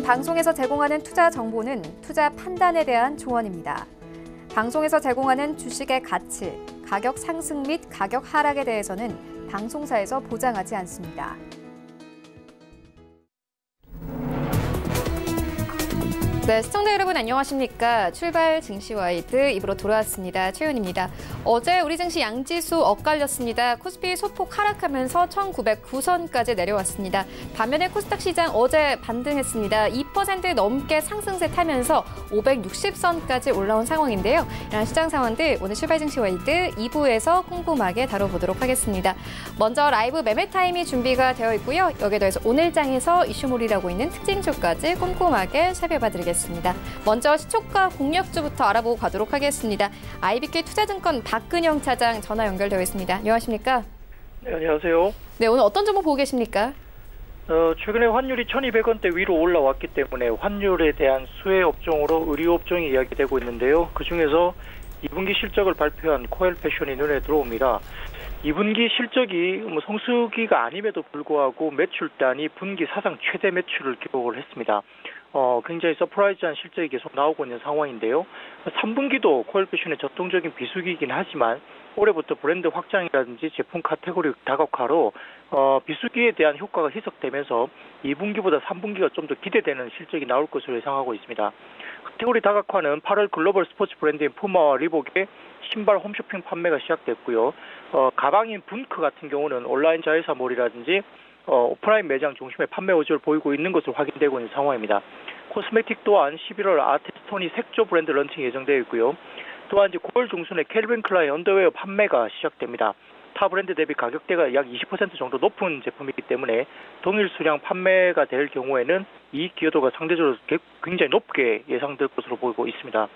방송에서 제공하는 투자 정보는 투자 판단에 대한 조언입니다. 방송에서 제공하는 주식의 가치, 가격 상승 및 가격 하락에 대해서는 방송사에서 보장하지 않습니다. 네, 시청자 여러분 안녕하십니까? 출발 증시 와이드 입으로 돌아왔습니다. 최윤입니다. 어제 우리 증시 양지수 엇갈렸습니다. 코스피 소폭 하락하면서 1909선까지 내려왔습니다. 반면에 코스닥 시장 어제 반등했습니다. 2% 넘게 상승세 타면서 560선까지 올라온 상황인데요. 이런 시장 상황들 오늘 출발 증시 와이드 2부에서 꼼꼼하게 다뤄보도록 하겠습니다. 먼저 라이브 매매 타임이 준비가 되어 있고요. 여기에 더해서 오늘 장에서 이슈몰이라고 있는 특징주까지 꼼꼼하게 살펴봐드리겠습니다. 먼저 시초가 공략주부터 알아보고 가도록 하겠습니다. IBK 투자증권 박근영 차장 전화 연결되어 있습니다. 안녕하십니까? 네, 안녕하세요. 네, 오늘 어떤 종목 보고 계십니까? 최근에 환율이 1,200원대 위로 올라왔기 때문에 환율에 대한 수혜 업종으로 의류 업종이 이야기되고 있는데요. 그중에서 2분기 실적을 발표한 코엘 패션이 눈에 들어옵니다. 2분기 실적이 성수기가 아님에도 불구하고 매출단이 분기 사상 최대 매출을 기록을 했습니다. 굉장히 서프라이즈한 실적이 계속 나오고 있는 상황인데요. 3분기도 코엘 패션의 전통적인 비수기이긴 하지만 올해부터 브랜드 확장이라든지 제품 카테고리 다각화로 비수기에 대한 효과가 희석되면서 2분기보다 3분기가 좀 더 기대되는 실적이 나올 것으로 예상하고 있습니다. 카테고리 다각화는 8월 글로벌 스포츠 브랜드인 푸마와 리복의 신발 홈쇼핑 판매가 시작됐고요. 가방인 분크 같은 경우는 온라인 자회사몰이라든지 오프라인 매장 중심의 판매 호조를 보이고 있는 것으로 확인되고 있는 상황입니다. 코스메틱 또한 11월 아티스톤이 색조 브랜드 런칭 예정되어 있고요. 또한 이제 9월 중순에 캘빈 클라인 언더웨어 판매가 시작됩니다. 타 브랜드 대비 가격대가 약 20% 정도 높은 제품이기 때문에 동일 수량 판매가 될 경우에는 이익 기여도가 상대적으로 굉장히 높게 예상될 것으로 보이고 있습니다.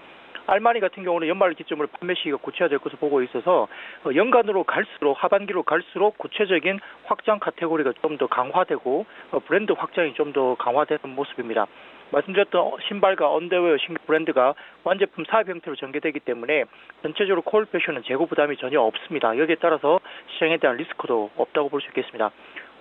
알마니 같은 경우는 연말 기점으로 판매 시기가 구체화될 것으로 보고 있어서 연간으로 갈수록 하반기로 갈수록 구체적인 확장 카테고리가 좀 더 강화되고 브랜드 확장이 좀 더 강화되는 모습입니다. 말씀드렸던 신발과 언더웨어 신규 브랜드가 완제품 사업 형태로 전개되기 때문에 전체적으로 코엘 패션은 재고 부담이 전혀 없습니다. 여기에 따라서 시장에 대한 리스크도 없다고 볼 수 있겠습니다.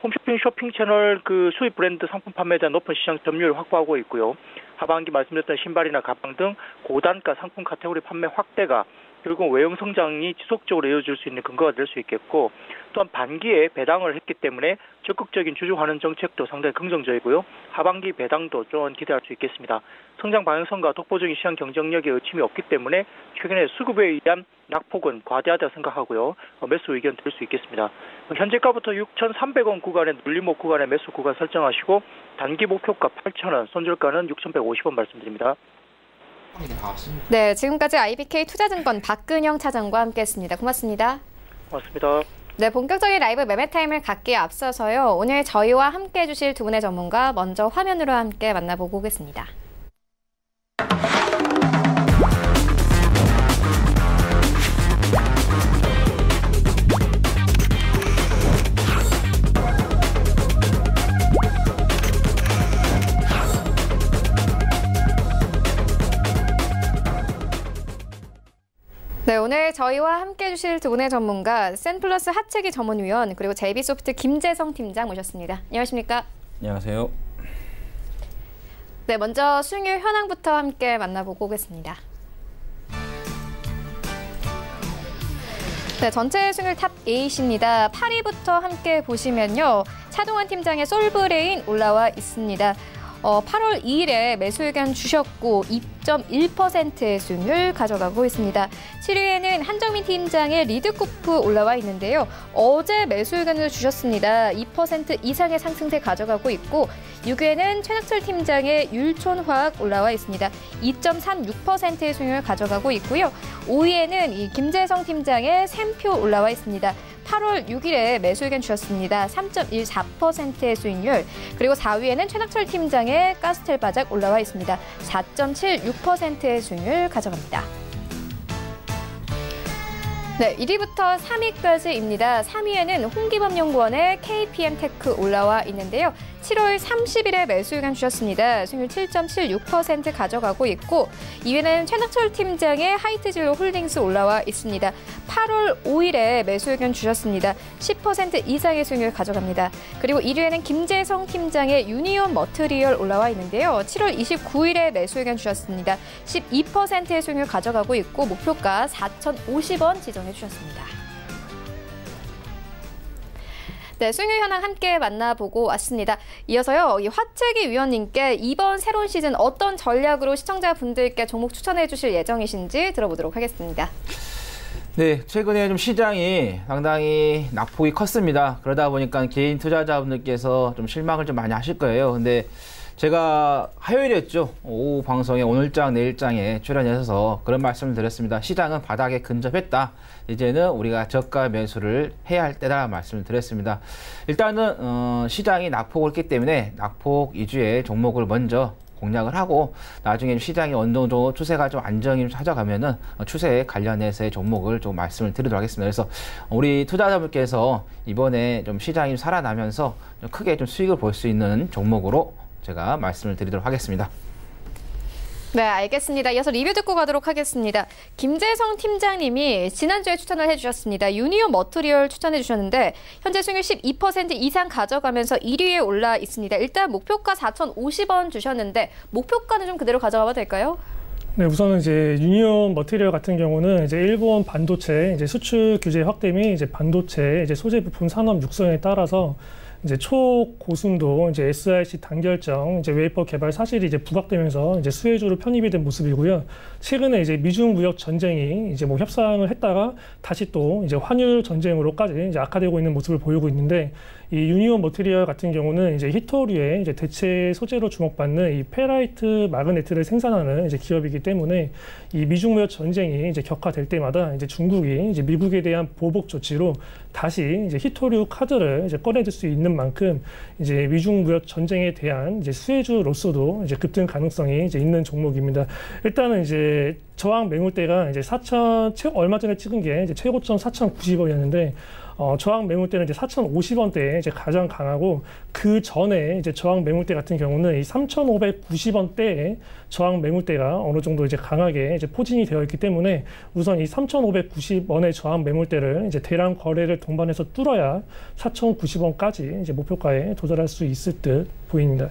홈쇼핑 쇼핑 채널 수입 브랜드 상품 판매에 대한 높은 시장 점유율을 확보하고 있고요. 하반기 말씀드렸던 신발이나 가방 등 고단가 상품 카테고리 판매 확대가 결국 외형 성장이 지속적으로 이어질 수 있는 근거가 될 수 있겠고, 또한 반기에 배당을 했기 때문에 적극적인 주주 환원 정책도 상당히 긍정적이고요. 하반기 배당도 좀 기대할 수 있겠습니다. 성장 방향성과 독보적인 시장 경쟁력에 의심이 없기 때문에 최근에 수급에 의한 낙폭은 과대하다 생각하고요. 매수 의견 드릴 수 있겠습니다. 현재가부터 6,300원 구간의 눌림목 구간의 매수 구간 설정하시고 단기 목표가 8,000원, 손절가는 6,150원 말씀드립니다. 네, 지금까지 IBK 투자증권 박근영 차장과 함께했습니다. 고맙습니다. 고맙습니다. 네, 본격적인 라이브 매매 타임을 갖기에 앞서서요. 오늘 저희와 함께해 주실 두 분의 전문가 먼저 화면으로 함께 만나보고 오겠습니다. 네, 오늘 저희와 함께해 주실 두 분의 전문가 센플러스 하체기 전문위원 그리고 JB소프트 김재성 팀장 모셨습니다. 안녕하십니까? 안녕하세요. 네, 먼저 수익률 현황부터 함께 만나보고 오겠습니다. 네, 전체 수익률 탑 8입니다. 8위부터 함께 보시면요. 차동환 팀장의 솔브레인 올라와 있습니다. 8월 2일에 매수 의견 주셨고 2.1%의 수익률 가져가고 있습니다. 7위에는 한정민 팀장의 리드코프 올라와 있는데요. 어제 매수 의견을 주셨습니다. 2% 이상의 상승세 가져가고 있고 6위에는 최낙철 팀장의 율촌화학 올라와 있습니다. 2.36%의 수익률 가져가고 있고요. 5위에는 이 김재성 팀장의 샘표 올라와 있습니다. 8월 6일에 매수 의견 주셨습니다. 3.14%의 수익률. 그리고 4위에는 최낙철 팀장의 가스텔 바작 올라와 있습니다. 4.76%의 수익률 가져갑니다. 네, 1위부터 3위까지입니다. 3위에는 홍기범연구원의 KPM테크 올라와 있는데요. 7월 30일에 매수 의견 주셨습니다. 수익률 7.76% 가져가고 있고 2위는 최낙철 팀장의 하이트진로 홀딩스 올라와 있습니다. 8월 5일에 매수 의견 주셨습니다. 10% 이상의 수익률 가져갑니다. 그리고 1위에는 김재성 팀장의 유니온 머트리얼 올라와 있는데요. 7월 29일에 매수 의견 주셨습니다. 12%의 수익률 가져가고 있고 목표가 4,050원 지정해 주셨습니다. 네, 수익률 현황 함께 만나보고 왔습니다. 이어서요, 이 화채기 위원님께 이번 새로운 시즌 어떤 전략으로 시청자분들께 종목 추천해 주실 예정이신지 들어보도록 하겠습니다. 네, 최근에 좀 시장이 상당히 낙폭이 컸습니다. 그러다 보니까 개인 투자자분들께서 좀 실망을 좀 많이 하실 거예요. 근데 제가 화요일이었죠. 오후 방송에 오늘장 내일장에 출연해서 그런 말씀을 드렸습니다. 시장은 바닥에 근접했다. 이제는 우리가 저가 매수를 해야 할 때다 말씀을 드렸습니다. 일단은 시장이 낙폭을 했기 때문에 낙폭 위주의 종목을 먼저 공략을 하고 나중에 시장이 어느 정도 추세가 좀 안정이 찾아가면은 추세에 관련해서의 종목을 좀 말씀을 드리도록 하겠습니다. 그래서 우리 투자자분께서 이번에 좀 시장이 살아나면서 좀 크게 좀 수익을 볼 수 있는 종목으로 제가 말씀을 드리도록 하겠습니다. 네, 알겠습니다. 이어서 리뷰 듣고 가도록 하겠습니다. 김재성 팀장님이 지난주에 추천을 해주셨습니다. 유니온 머트리얼 추천해 주셨는데 현재 수익률 12% 이상 가져가면서 1위에 올라 있습니다. 일단 목표가 4,050원 주셨는데 목표가는 좀 그대로 가져가봐도 될까요? 네, 우선은 이제 유니온 머티리얼 같은 경우는 이제 일본 반도체 이제 수출 규제 확대 및 이제 반도체 이제 소재 부품 산업 육성에 따라서 이제 초고순도 이제 SiC 단결정 이제 웨이퍼 개발 사실이 이제 부각되면서 이제 수혜주로 편입이 된 모습이고요. 최근에 이제 미중 무역 전쟁이 이제 뭐 협상을 했다가 다시 또 이제 환율 전쟁으로까지 이제 악화되고 있는 모습을 보이고 있는데 이 유니온 머티리얼 같은 경우는 이제 히토류의 이제 대체 소재로 주목받는 이 페라이트 마그네트를 생산하는 이제 기업이기 때문에 이 미중 무역 전쟁이 이제 격화될 때마다 이제 중국이 이제 미국에 대한 보복 조치로 다시 이제 히토류 카드를 이제 꺼내들 수 있는 만큼 이제 미중 무역 전쟁에 대한 이제 수혜주로서도 이제 급등 가능성이 이제 있는 종목입니다. 일단은 이제 저항 매물대가 이제 얼마 전에 찍은 게 이제 최고점 4,090원이었는데 저항 매물대는 이제 4,050원대에 이제 가장 강하고 그 전에 이제 저항 매물대 같은 경우는 이 3,590원대에 저항 매물대가 어느 정도 이제 강하게 이제 포진이 되어 있기 때문에 우선 이 3,590원의 저항 매물대를 이제 대량 거래를 동반해서 뚫어야 4,090원까지 이제 목표가에 도달할 수 있을 듯 보입니다.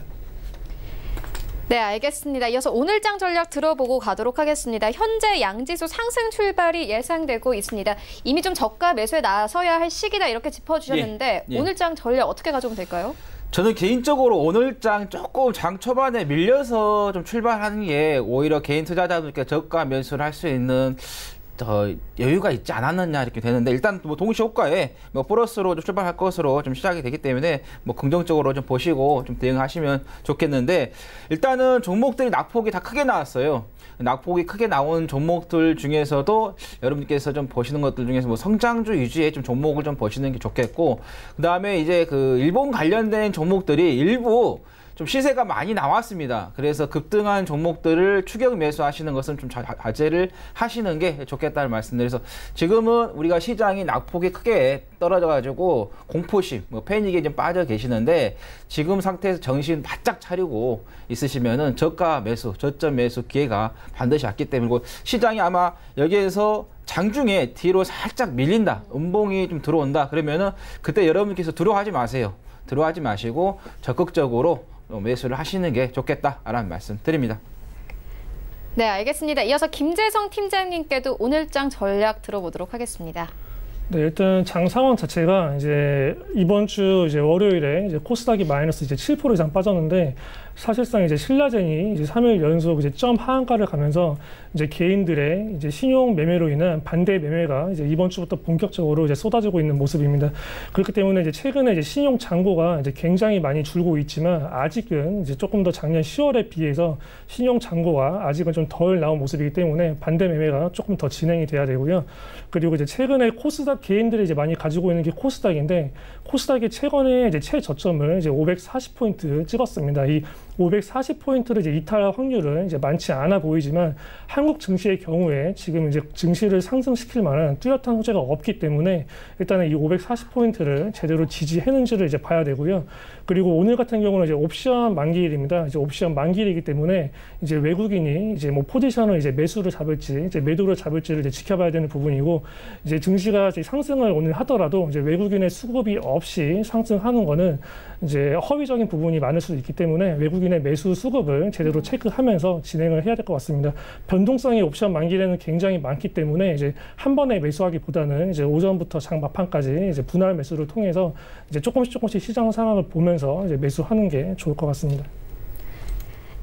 네, 알겠습니다. 이어서 오늘장 전략 들어보고 가도록 하겠습니다. 현재 양지수 상승 출발이 예상되고 있습니다. 이미 좀 저가 매수에 나서야 할 시기다 이렇게 짚어주셨는데 예. 오늘장 전략 어떻게 가져오면 될까요? 저는 개인적으로 오늘장 조금 장 초반에 밀려서 좀 출발하는 게 오히려 개인 투자자분께 저가 매수를 할 수 있는 여유가 있지 않았느냐 이렇게 되는데 일단 뭐 동시 효과에 뭐 플러스로 좀 출발할 것으로 좀 시작이 되기 때문에 뭐 긍정적으로 좀 보시고 좀 대응하시면 좋겠는데 일단은 종목들이 낙폭이 다 크게 나왔어요. 낙폭이 크게 나온 종목들 중에서도 여러분께서 좀 보시는 것들 중에서 뭐 성장주 위주의 좀 종목을 좀 보시는 게 좋겠고 그 다음에 이제 그 일본 관련된 종목들이 일부 좀 시세가 많이 나왔습니다. 그래서 급등한 종목들을 추격 매수하시는 것은 좀 자제를 하시는 게 좋겠다는 말씀드려서 지금은 우리가 시장이 낙폭이 크게 떨어져가지고 공포심, 뭐 패닉에 좀 빠져 계시는데 지금 상태에서 정신 바짝 차리고 있으시면은 저가 매수, 저점 매수 기회가 반드시 왔기 때문에 시장이 아마 여기에서 장중에 뒤로 살짝 밀린다, 음봉이 좀 들어온다 그러면은 그때 여러분께서 두려워하지 마세요. 두려워하지 마시고 적극적으로 매수를 하시는 게 좋겠다라는 말씀 드립니다. 네, 알겠습니다. 이어서 김재성 팀장님께도 오늘장 전략 들어보도록 하겠습니다. 네, 일단 장 상황 자체가 이제 이번 주 이제 월요일에 이제 코스닥이 마이너스 이제 7% 이상 빠졌는데 사실상 이제 신라젠이 이제 3일 연속 이제 점 하한가를 가면서 이제 개인들의 이제 신용 매매로 인한 반대 매매가 이제 이번 주부터 본격적으로 이제 쏟아지고 있는 모습입니다. 그렇기 때문에 이제 최근에 이제 신용 잔고가 이제 굉장히 많이 줄고 있지만 아직은 이제 조금 더 작년 10월에 비해서 신용 잔고가 아직은 좀 덜 나온 모습이기 때문에 반대 매매가 조금 더 진행이 돼야 되고요. 그리고 이제 최근에 코스닥 개인들이 이제 많이 가지고 있는 게 코스닥인데 코스닥이 최근에 이제 최저점을 이제 540포인트 찍었습니다. 이 540포인트를 이제 이탈할 확률은 이제 많지 않아 보이지만 한국 증시의 경우에 지금 이제 증시를 상승시킬 만한 뚜렷한 호재가 없기 때문에 일단은 이 540포인트를 제대로 지지했는지를 이제 봐야 되고요. 그리고 오늘 같은 경우는 이제 옵션 만기일입니다. 이제 옵션 만기일이기 때문에 이제 외국인이 이제 뭐 포지션을 이제 매수를 잡을지 이제 매도를 잡을지를 이제 지켜봐야 되는 부분이고, 이제 증시가 이제 상승을 오늘 하더라도 이제 외국인의 수급이 없이 상승하는 거는 이제 허위적인 부분이 많을 수도 있기 때문에 외국인의 매수 수급을 제대로 체크하면서 진행을 해야 될 것 같습니다. 변동성이 옵션 만기일에는 굉장히 많기 때문에 이제 한 번에 매수하기보다는 이제 오전부터 장 막판까지 이제 분할 매수를 통해서 이제 조금씩 시장 상황을 보면서 이제 매수하는 게 좋을 것 같습니다.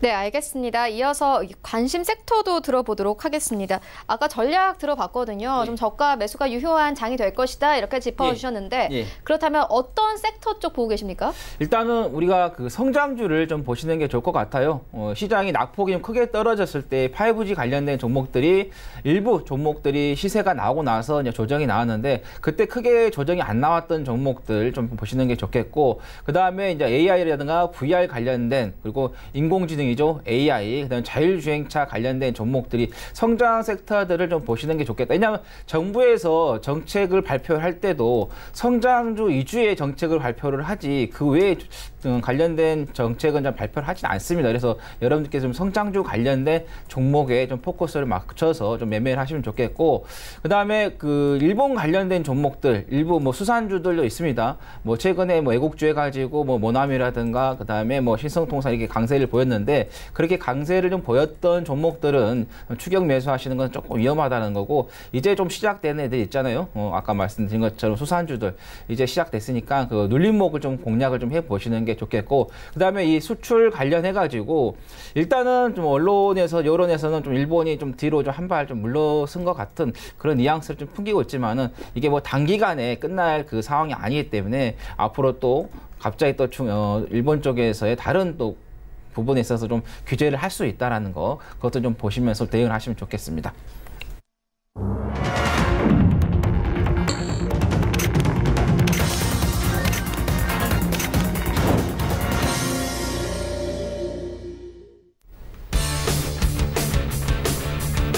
네, 알겠습니다. 이어서 관심 섹터도 들어보도록 하겠습니다. 아까 전략 들어봤거든요. 예. 좀 저가 매수가 유효한 장이 될 것이다 이렇게 짚어주셨는데 예. 그렇다면 어떤 섹터 쪽 보고 계십니까? 일단은 우리가 그 성장주를 좀 보시는 게 좋을 것 같아요. 시장이 낙폭이 좀 크게 떨어졌을 때 5G 관련된 종목들이 일부 종목들이 시세가 나오고 나서 이제 조정이 나왔는데 그때 크게 조정이 안 나왔던 종목들 좀 보시는 게 좋겠고, 그 다음에 이제 AI라든가 VR 관련된 그리고 인공지능 AI, 그다음에 자율주행차 관련된 종목들이 성장 섹터들을 좀 보시는 게 좋겠다. 왜냐하면 정부에서 정책을 발표할 때도 성장주 위주의 정책을 발표를 하지 그 외에 관련된 정책은 좀 발표를 하진 않습니다. 그래서 여러분들께서 좀 성장주 관련된 종목에 좀 포커스를 맞춰서 좀 매매를 하시면 좋겠고, 그다음에 그 일본 관련된 종목들 일부 뭐 수산주들도 있습니다. 뭐 최근에 뭐 애국주 해가지고 뭐 모나미라든가 그다음에 뭐 신성통상 이렇게 강세를 보였는데 그렇게 강세를 좀 보였던 종목들은 추격 매수하시는 건 조금 위험하다는 거고, 이제 좀 시작된 애들 있잖아요. 아까 말씀드린 것처럼 수산주들 이제 시작됐으니까 그 눌림목을 좀 공략을 좀 해보시는 게 좋겠고, 그 다음에 이 수출 관련해가지고 일단은 좀 언론에서 여론에서는 좀 일본이 좀 뒤로 좀 한 발 좀 물러선 것 같은 그런 뉘앙스를 좀 풍기고 있지만은 이게 뭐 단기간에 끝날 그 상황이 아니기 때문에 앞으로 또 갑자기 또 일본 쪽에서의 다른 또 부분에 있어서 좀 규제를 할 수 있다라는 거, 그것도 좀 보시면서 대응을 하시면 좋겠습니다.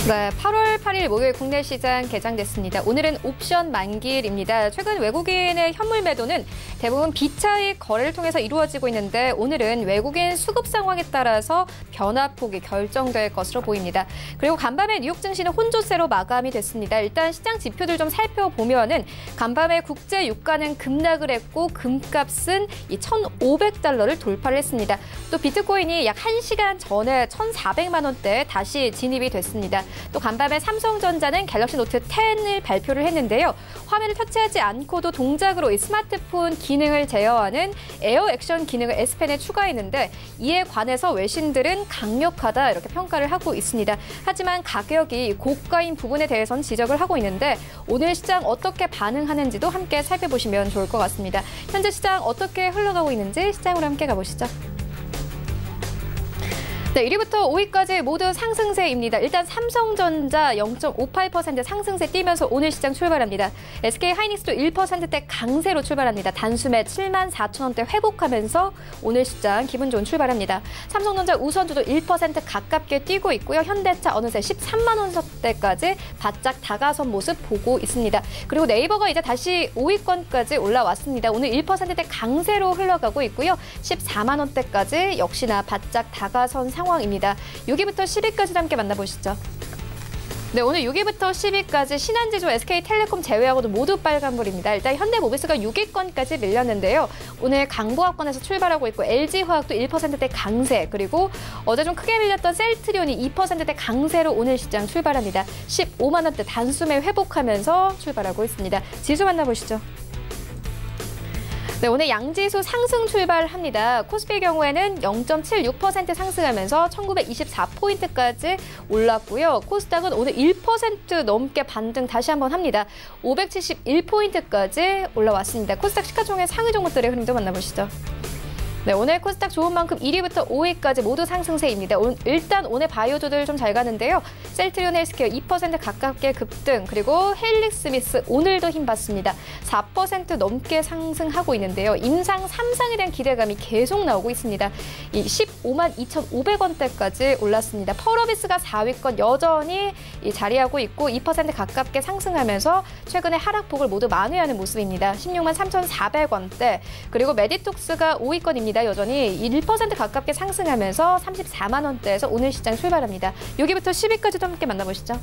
네, 8월 8일 목요일 국내 시장 개장됐습니다. 오늘은 옵션 만기일입니다. 최근 외국인의 현물 매도는 대부분 비차익 거래를 통해서 이루어지고 있는데 오늘은 외국인 수급 상황에 따라서 변화폭이 결정될 것으로 보입니다. 그리고 간밤에 뉴욕 증시는 혼조세로 마감이 됐습니다. 일단 시장 지표들 좀 살펴보면은 간밤에 국제 유가는 급락을 했고 금값은 이 1,500달러를 돌파를 했습니다. 또 비트코인이 약 1시간 전에 1,400만 원대에 다시 진입이 됐습니다. 또 간밤에 삼성전자는 갤럭시 노트 10을 발표를 했는데요. 화면을 터치하지 않고도 동작으로 이 스마트폰 기능을 제어하는 에어 액션 기능을 S펜에 추가했는데 이에 관해서 외신들은 강력하다 이렇게 평가를 하고 있습니다. 하지만 가격이 고가인 부분에 대해서는 지적을 하고 있는데 오늘 시장 어떻게 반응하는지도 함께 살펴보시면 좋을 것 같습니다. 현재 시장 어떻게 흘러가고 있는지 시장으로 함께 가보시죠. 네, 1위부터 5위까지 모두 상승세입니다. 일단 삼성전자 0.58% 상승세 띄면서 오늘 시장 출발합니다. SK하이닉스도 1%대 강세로 출발합니다. 단숨에 74,000원대 회복하면서 오늘 시장 기분 좋은 출발합니다. 삼성전자 우선주도 1% 가깝게 뛰고 있고요. 현대차 어느새 13만 원대까지 바짝 다가선 모습 보고 있습니다. 그리고 네이버가 이제 다시 5위권까지 올라왔습니다. 오늘 1%대 강세로 흘러가고 있고요. 14만 원대까지 역시나 바짝 다가선 상황입니다. 6위부터 10위까지 함께 만나보시죠. 네, 오늘 6위부터 10위까지 신한지주, SK텔레콤 제외하고도 모두 빨간불입니다. 일단 현대모비스가 6위권까지 밀렸는데요. 오늘 강보합권에서 출발하고 있고 LG화학도 1%대 강세, 그리고 어제 좀 크게 밀렸던 셀트리온이 2%대 강세로 오늘 시장 출발합니다. 15만 원대 단숨에 회복하면서 출발하고 있습니다. 지수 만나보시죠. 네, 오늘 양지수 상승 출발합니다. 코스피의 경우에는 0.76% 상승하면서 1924포인트까지 올랐고요. 코스닥은 오늘 1% 넘게 반등 다시 한번 합니다. 571포인트까지 올라왔습니다. 코스닥 시가총액 상위 종목들의 흐름도 만나보시죠. 네, 오늘 코스닥 좋은 만큼 1위부터 5위까지 모두 상승세입니다. 일단 오늘 바이오주들 좀 잘 가는데요. 셀트리온 헬스케어 2% 가깝게 급등, 그리고 헬릭스미스 오늘도 힘받습니다. 4% 넘게 상승하고 있는데요. 임상 3상에 대한 기대감이 계속 나오고 있습니다. 이 15만 2,500원대까지 올랐습니다. 펄어비스가 4위권 여전히 자리하고 있고 2% 가깝게 상승하면서 최근에 하락폭을 모두 만회하는 모습입니다. 16만 3,400원대, 그리고 메디톡스가 5위권입니다. 여전히 1% 가깝게 상승하면서 34만 원대에서 오늘 시장 출발합니다. 여기부터 10위까지도 함께 만나보시죠.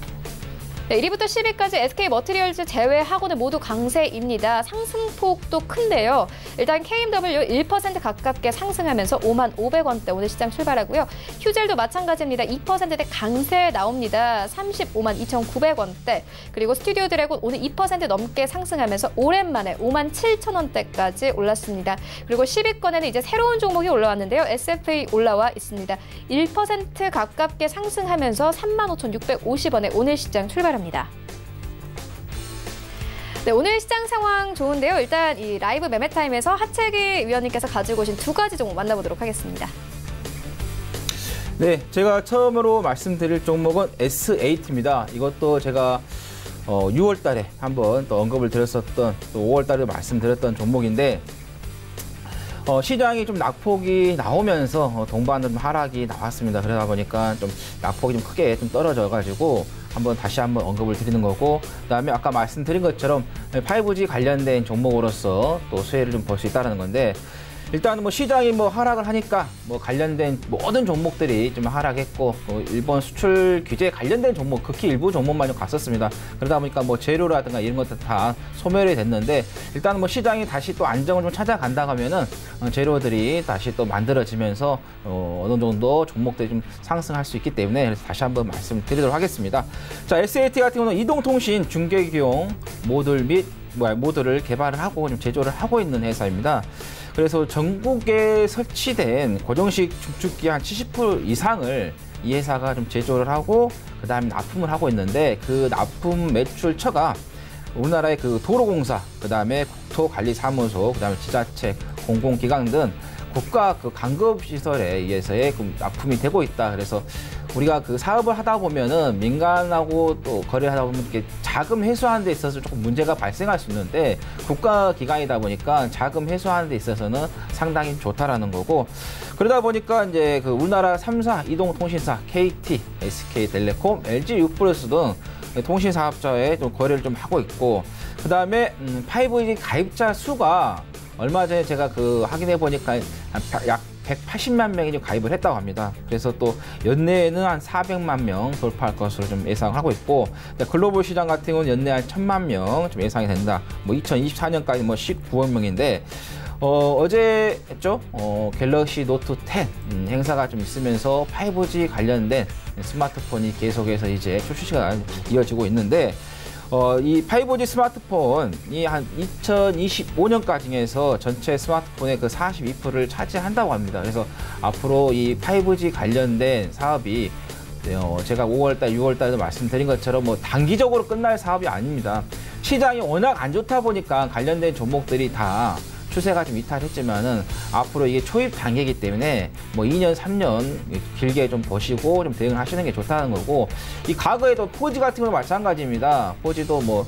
네, 1위부터 10위까지 SK머티리얼즈 제외하고는 모두 강세입니다. 상승폭도 큰데요. 일단 KMW 1% 가깝게 상승하면서 5만 500원대 오늘 시장 출발하고요. 휴젤도 마찬가지입니다. 2%대 강세 나옵니다. 35만 2,900원대. 그리고 스튜디오 드래곤 오늘 2% 넘게 상승하면서 오랜만에 5만 7천원대까지 올랐습니다. 그리고 10위권에는 이제 새로운 종목이 올라왔는데요. SFA 올라와 있습니다. 1% 가깝게 상승하면서 35,650원에 오늘 시장 출발합니다. 네, 오늘 시장 상황 좋은데요. 일단 이 라이브 매매타임에서 하채기 위원님께서 가지고 오신 두 가지 종목 만나보도록 하겠습니다. 네, 제가 처음으로 말씀드릴 종목은 S8입니다. 이것도 제가 6월 달에 한번 또 언급을 드렸었던, 또 5월 달에 말씀드렸던 종목인데, 시장이 좀 낙폭이 나오면서 동반으로 하락이 나왔습니다. 그러다 보니까 좀 낙폭이 좀 크게 좀 떨어져가지고 다시 한번 언급을 드리는 거고, 그다음에 아까 말씀드린 것처럼 5G 관련된 종목으로서 또 수혜를 좀 볼 수 있다는 건데, 일단은 뭐 시장이 뭐 하락을 하니까 뭐 관련된 모든 종목들이 좀 하락했고, 일본 수출 규제 관련된 종목, 극히 일부 종목만 좀 갔었습니다. 그러다 보니까 뭐 재료라든가 이런 것들 다 소멸이 됐는데, 일단은 뭐 시장이 다시 또 안정을 좀 찾아간다고 하면은 재료들이 다시 또 만들어지면서 어느 정도 종목들이 좀 상승할 수 있기 때문에, 그래서 다시 한번 말씀드리도록 하겠습니다. 자, SAT 같은 경우는 이동통신 중계기용 모듈을 개발을 하고 좀 제조를 하고 있는 회사입니다. 그래서 전국에 설치된 고정식 중축기 한 70% 이상을 이 회사가 좀 제조를 하고 그다음에 납품을 하고 있는데, 그 납품 매출처가 우리나라의 그 도로공사, 그다음에 국토관리사무소, 그다음에 지자체, 공공기관 등 국가 그 강급시설에 의해서의 그 납품이 되고 있다. 그래서 우리가 그 사업을 하다 보면은 민간하고 또 거래를 하다 보면 이렇게 자금 회수하는 데 있어서 조금 문제가 발생할 수 있는데, 국가기관이다 보니까 자금 회수하는 데 있어서는 상당히 좋다라는 거고, 그러다 보니까 이제 그 우리나라 3사 이동통신사 KT, SK텔레콤, LG유플러스 등 통신사업자에 좀 거래를 좀 하고 있고, 그 다음에 5G 가입자 수가 얼마 전에 제가 그 확인해 보니까 약 180만 명이 좀 가입을 했다고 합니다. 그래서 또 연내에는 한 400만 명 돌파할 것으로 좀 예상하고 있고, 글로벌 시장 같은 경우는 연내 한 1000만 명 좀 예상이 된다. 뭐 2024년까지 뭐 19억 명인데, 어제 했죠? 갤럭시 노트 10 행사가 좀 있으면서 5G 관련된 스마트폰이 계속해서 이제 출시가 이어지고 있는데, 이 5G 스마트폰이 한 2025년까지 해서 전체 스마트폰의 그 42%를 차지한다고 합니다. 그래서 앞으로 이 5G 관련된 사업이 제가 5월달, 6월달도 말씀드린 것처럼 뭐 단기적으로 끝날 사업이 아닙니다. 시장이 워낙 안 좋다 보니까 관련된 종목들이 다 추세가 좀 이탈했지만은, 앞으로 이게 초입 단계이기 때문에 뭐 2년, 3년 길게 좀 보시고 좀 대응을 하시는 게 좋다는 거고, 이 과거에도 4G 같은 경우는 마찬가지입니다. 4G도 뭐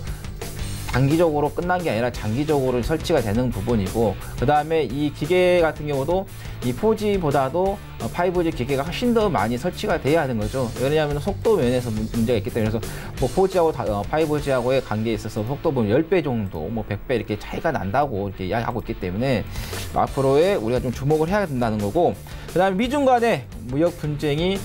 단기적으로 끝난 게 아니라 장기적으로 설치가 되는 부분이고, 그 다음에 이 기계 같은 경우도 이 4G보다도 5G 기계가 훨씬 더 많이 설치가 돼야 하는 거죠. 왜냐하면 속도 면에서 문제가 있기 때문에. 그래서 뭐 4G하고 5G하고의 관계에 있어서 속도 보면 10배 정도, 뭐 100배 이렇게 차이가 난다고 이렇게 이야기하고 있기 때문에 앞으로의 우리가 좀 주목을 해야 된다는 거고, 그 다음에 미중 간의 무역 분쟁이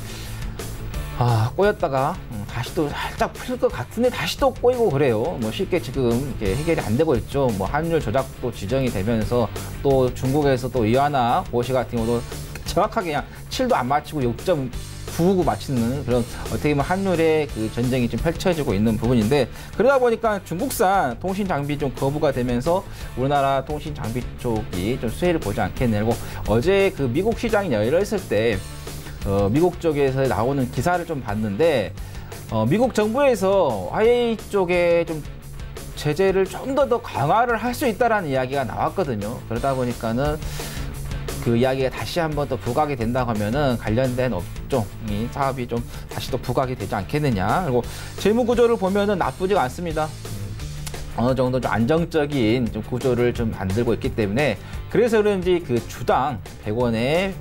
꼬였다가 다시 또 살짝 풀 것 같은데 다시 또 꼬이고 그래요. 뭐 쉽게 지금 이렇게 해결이 안 되고 있죠. 뭐 환율 조작도 지정이 되면서, 또 중국에서 또 위안화 고시 같은 경우도 정확하게 그냥 7도 안 맞추고 6.99 맞추는 그런 어떻게 보면 환율의 그 전쟁이 좀 펼쳐지고 있는 부분인데, 그러다 보니까 중국산 통신 장비 좀 거부가 되면서 우리나라 통신 장비 쪽이 좀 수혜를 보지 않겠냐고, 어제 그 미국 시장이 열렸을 때 미국 쪽에서 나오는 기사를 좀 봤는데, 미국 정부에서 화웨이 쪽에 좀 제재를 좀 더 강화를 할 수 있다라는 이야기가 나왔거든요. 그러다 보니까는 그 이야기가 다시 한번 또 부각이 된다고 하면은 관련된 업종이 사업이 좀 다시 또 부각이 되지 않겠느냐. 그리고 재무 구조를 보면은 나쁘지가 않습니다. 어느 정도 좀 안정적인 좀 구조를 좀 만들고 있기 때문에 그래서 그런지 그 주당 100원의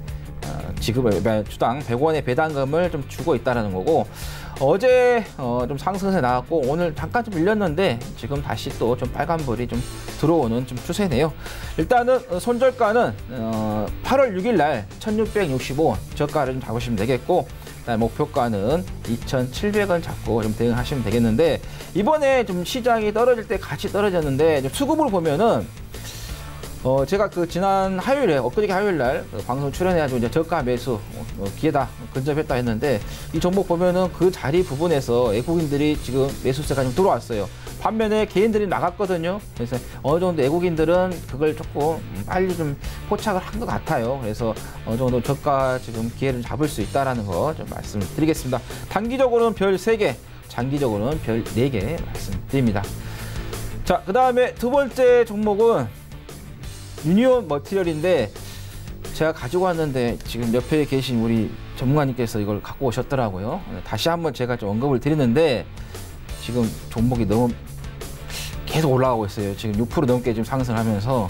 지급을 주당 100원의 배당금을 좀 주고 있다는 거고 어제 좀 상승세 나왔고 오늘 잠깐 좀 밀렸는데 지금 다시 또 좀 빨간불이 좀 들어오는 좀 추세네요. 일단은 손절가는 8월 6일 날 1665 저가를 좀 잡으시면 되겠고 목표가는 2,700원 잡고 좀 대응하시면 되겠는데 이번에 좀 시장이 떨어질 때 같이 떨어졌는데 좀 수급을 보면은 제가 그 지난 화요일에 엊그저께 화요일 날 방송 출연해가지고 이제 저가 매수 기회다 근접했다 했는데 이 종목 보면은 그 자리 부분에서 외국인들이 지금 매수세가 좀 들어왔어요. 반면에 개인들이 나갔거든요. 그래서 어느 정도 외국인들은 그걸 조금 빨리 좀 포착을 한 것 같아요. 그래서 어느 정도 저가 지금 기회를 잡을 수 있다라는 거 좀 말씀드리겠습니다. 단기적으로는 별 3개, 장기적으로는 별 4개 말씀드립니다. 자, 그 다음에 두 번째 종목은 유니온 머티리얼인데 제가 가지고 왔는데 지금 옆에 계신 우리 전문가님께서 이걸 갖고 오셨더라고요. 다시 한번 제가 좀 언급을 드리는데 지금 종목이 너무 계속 올라가고 있어요. 지금 6% 넘게 좀 상승하면서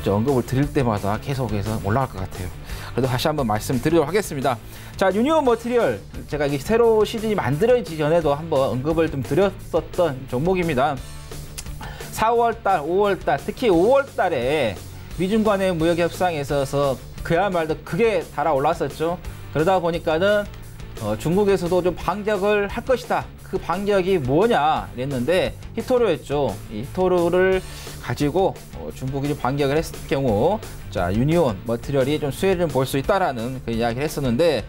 언급을 드릴 때마다 계속해서 올라갈 것 같아요. 그래도 다시 한번 말씀드리도록 하겠습니다. 자, 유니온 머티리얼 제가 이게 새로 시즌이 만들어지기 전에도 한번 언급을 좀 드렸었던 종목입니다. 4월달, 5월달, 특히 5월달에 미중 간의 무역 협상에 있어서 그야말로 크게 달아올랐었죠. 그러다 보니까는 중국에서도 좀 반격을 할 것이다. 그 반격이 뭐냐 이랬는데 히토르였죠. 이 히토르를 가지고 중국이 좀 반격을 했을 경우 자 유니온 머티리얼이 좀 수혜를 볼 수 있다라는 그 이야기를 했었는데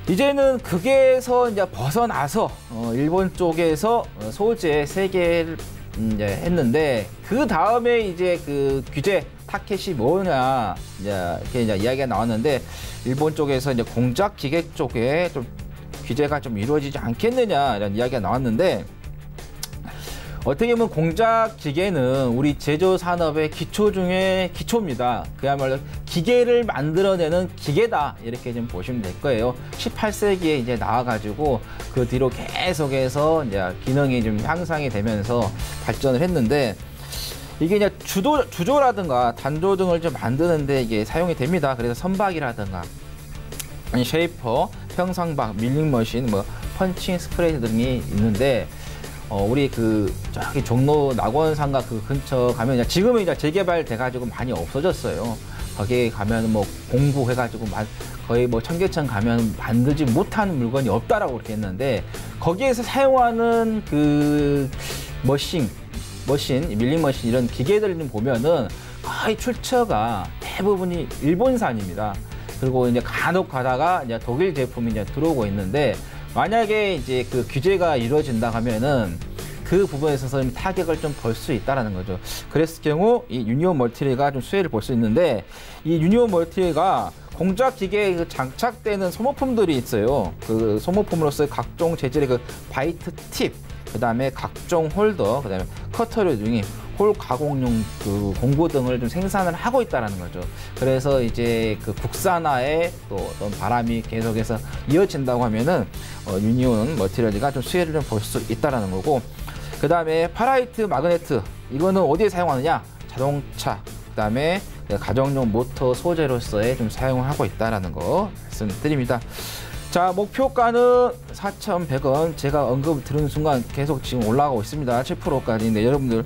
이제는 그게서 이제 벗어나서 일본 쪽에서 소재 3개를 이제 했는데 그 다음에 이제 그 규제 타켓이 뭐냐 이렇게 이제 이야기가 나왔는데 일본 쪽에서 이제 공작 기계 쪽에 좀 규제가 좀 이루어지지 않겠느냐 이런 이야기가 나왔는데 어떻게 보면 공작 기계는 우리 제조 산업의 기초 중에 기초입니다. 그야말로 기계를 만들어내는 기계다 이렇게 좀 보시면 될 거예요. 18세기에 이제 나와가지고 그 뒤로 계속해서 이제 기능이 좀 향상이 되면서 발전을 했는데 이게 이제 주조라든가 단조 등을 좀 만드는데 이게 사용이 됩니다. 그래서 선박이라든가 아니 쉐이퍼, 평상박, 밀링머신, 뭐 펀칭 스프레이 등이 있는데 우리 그 저기 종로 낙원상가 그 근처 가면 지금은 이제 재개발 돼가지고 많이 없어졌어요. 거기에 가면 뭐 공부해가지고 거의 뭐 청계천 가면 만들지 못하는 물건이 없다라고 그렇게 했는데 거기에서 사용하는 그 머신, 밀링머신 이런 기계들 좀 보면은 거의 출처가 대부분이 일본산입니다. 그리고 이제 간혹 가다가 이제 독일 제품이 이제 들어오고 있는데 만약에 이제 그 규제가 이루어진다 하면은 그 부분에 있어서 좀 타격을 좀 볼 수 있다라는 거죠. 그랬을 경우 이 유니온 머티리얼가 좀 수혜를 볼 수 있는데 이 유니온 머티리얼가 공작 기계에 그 장착되는 소모품들이 있어요. 그 소모품으로서 각종 재질의 그 바이트 팁, 그다음에 각종 홀더, 그다음에 커터류 등이 홀 가공용 그 공구 등을 좀 생산을 하고 있다라는 거죠. 그래서 이제 그 국산화에 또 어떤 바람이 계속해서 이어진다고 하면은 유니온 머티리얼가 좀 수혜를 좀 볼 수 있다라는 거고, 그 다음에 파라이트 마그네트 이거는 어디에 사용하느냐? 자동차, 그 다음에 가정용 모터 소재로서의 좀 사용을 하고 있다라는 거 말씀드립니다. 자, 목표가는 4,100원. 제가 언급을 들은 순간 계속 지금 올라가고 있습니다. 7%까지인데 여러분들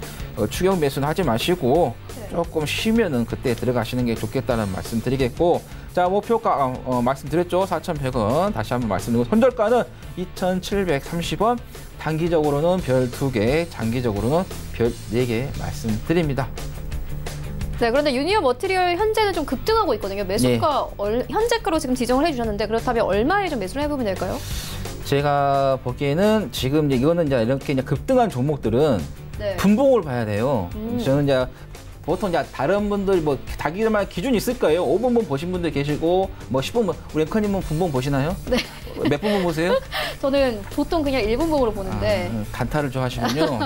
추격 매수는 하지 마시고 조금 쉬면은 그때 들어가시는 게 좋겠다는 말씀 드리겠고, 자, 목표가 말씀드렸죠. 4,100원. 다시 한번 말씀드리고, 손절가는 2,730원. 단기적으로는 별 2개, 장기적으로는 별 4개 말씀드립니다. 네, 그런데 유니온 머티리얼 현재는 좀 급등하고 있거든요. 매수가 현재가로 지금 지정을 해주셨는데 그렇다면 얼마에 좀 매수를 해보면 될까요? 제가 보기에는 지금 이거는 이제 이렇게 급등한 종목들은 분봉을 봐야 돼요. 저는 이제 보통 이제 다른 분들 뭐 자기들만의 기준이 있을 거예요. 5분봉 보신 분들 계시고 뭐 10분봉, 우리 앵커님은 분봉 보시나요? 네. 몇 분봉 보세요? 저는 보통 그냥 1분봉으로 보는데. 단타를 좋아하시군요.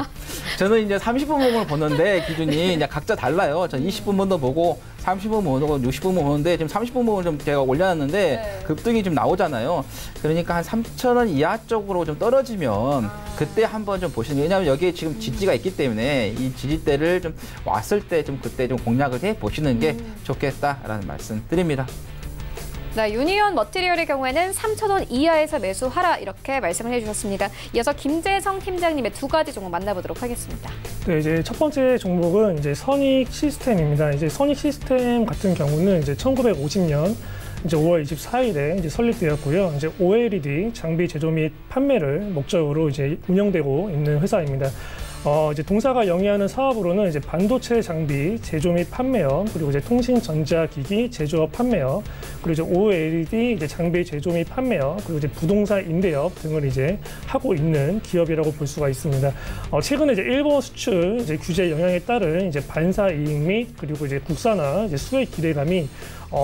저는 이제 30분봉을 보는데 기준이 이제 각자 달라요. 전 20분봉도 보고 30분 보고 60분 보는데 지금 30분봉을 좀 제가 올려놨는데 네. 급등이 좀 나오잖아요. 그러니까 한 3,000원 이하 쪽으로 좀 떨어지면 그때 한번 좀 보시는. 왜냐하면 여기에 지금 지지가 있기 때문에 이 지지대를 좀 왔을 때 좀 그때 좀 공략을 해 보시는 게 좋겠다라는 말씀 드립니다. 네, 유니온 머티리얼의 경우에는 3,000원 이하에서 매수하라 이렇게 말씀을 해주셨습니다. 이어서 김재성 팀장님의 두 가지 종목 만나보도록 하겠습니다. 네, 이제 첫 번째 종목은 이제 선익 시스템입니다. 이제 선익 시스템 같은 경우는 이제 1950년 이제 5월 24일에 이제 설립되었고요. 이제 OLED 장비 제조 및 판매를 목적으로 이제 운영되고 있는 회사입니다. 이제 동사가 영위하는 사업으로는 이제 반도체 장비 제조 및 판매업, 그리고 이제 통신 전자기기 제조업 판매업, 그리고 이제 OLED 이제 장비 제조 및 판매업, 그리고 이제 부동산 임대업 등을 이제 하고 있는 기업이라고 볼 수가 있습니다. 최근에 이제 일본 수출 이제 규제 영향에 따른 이제 반사 이익 및 그리고 이제 국산화 이제 수혜 기대감이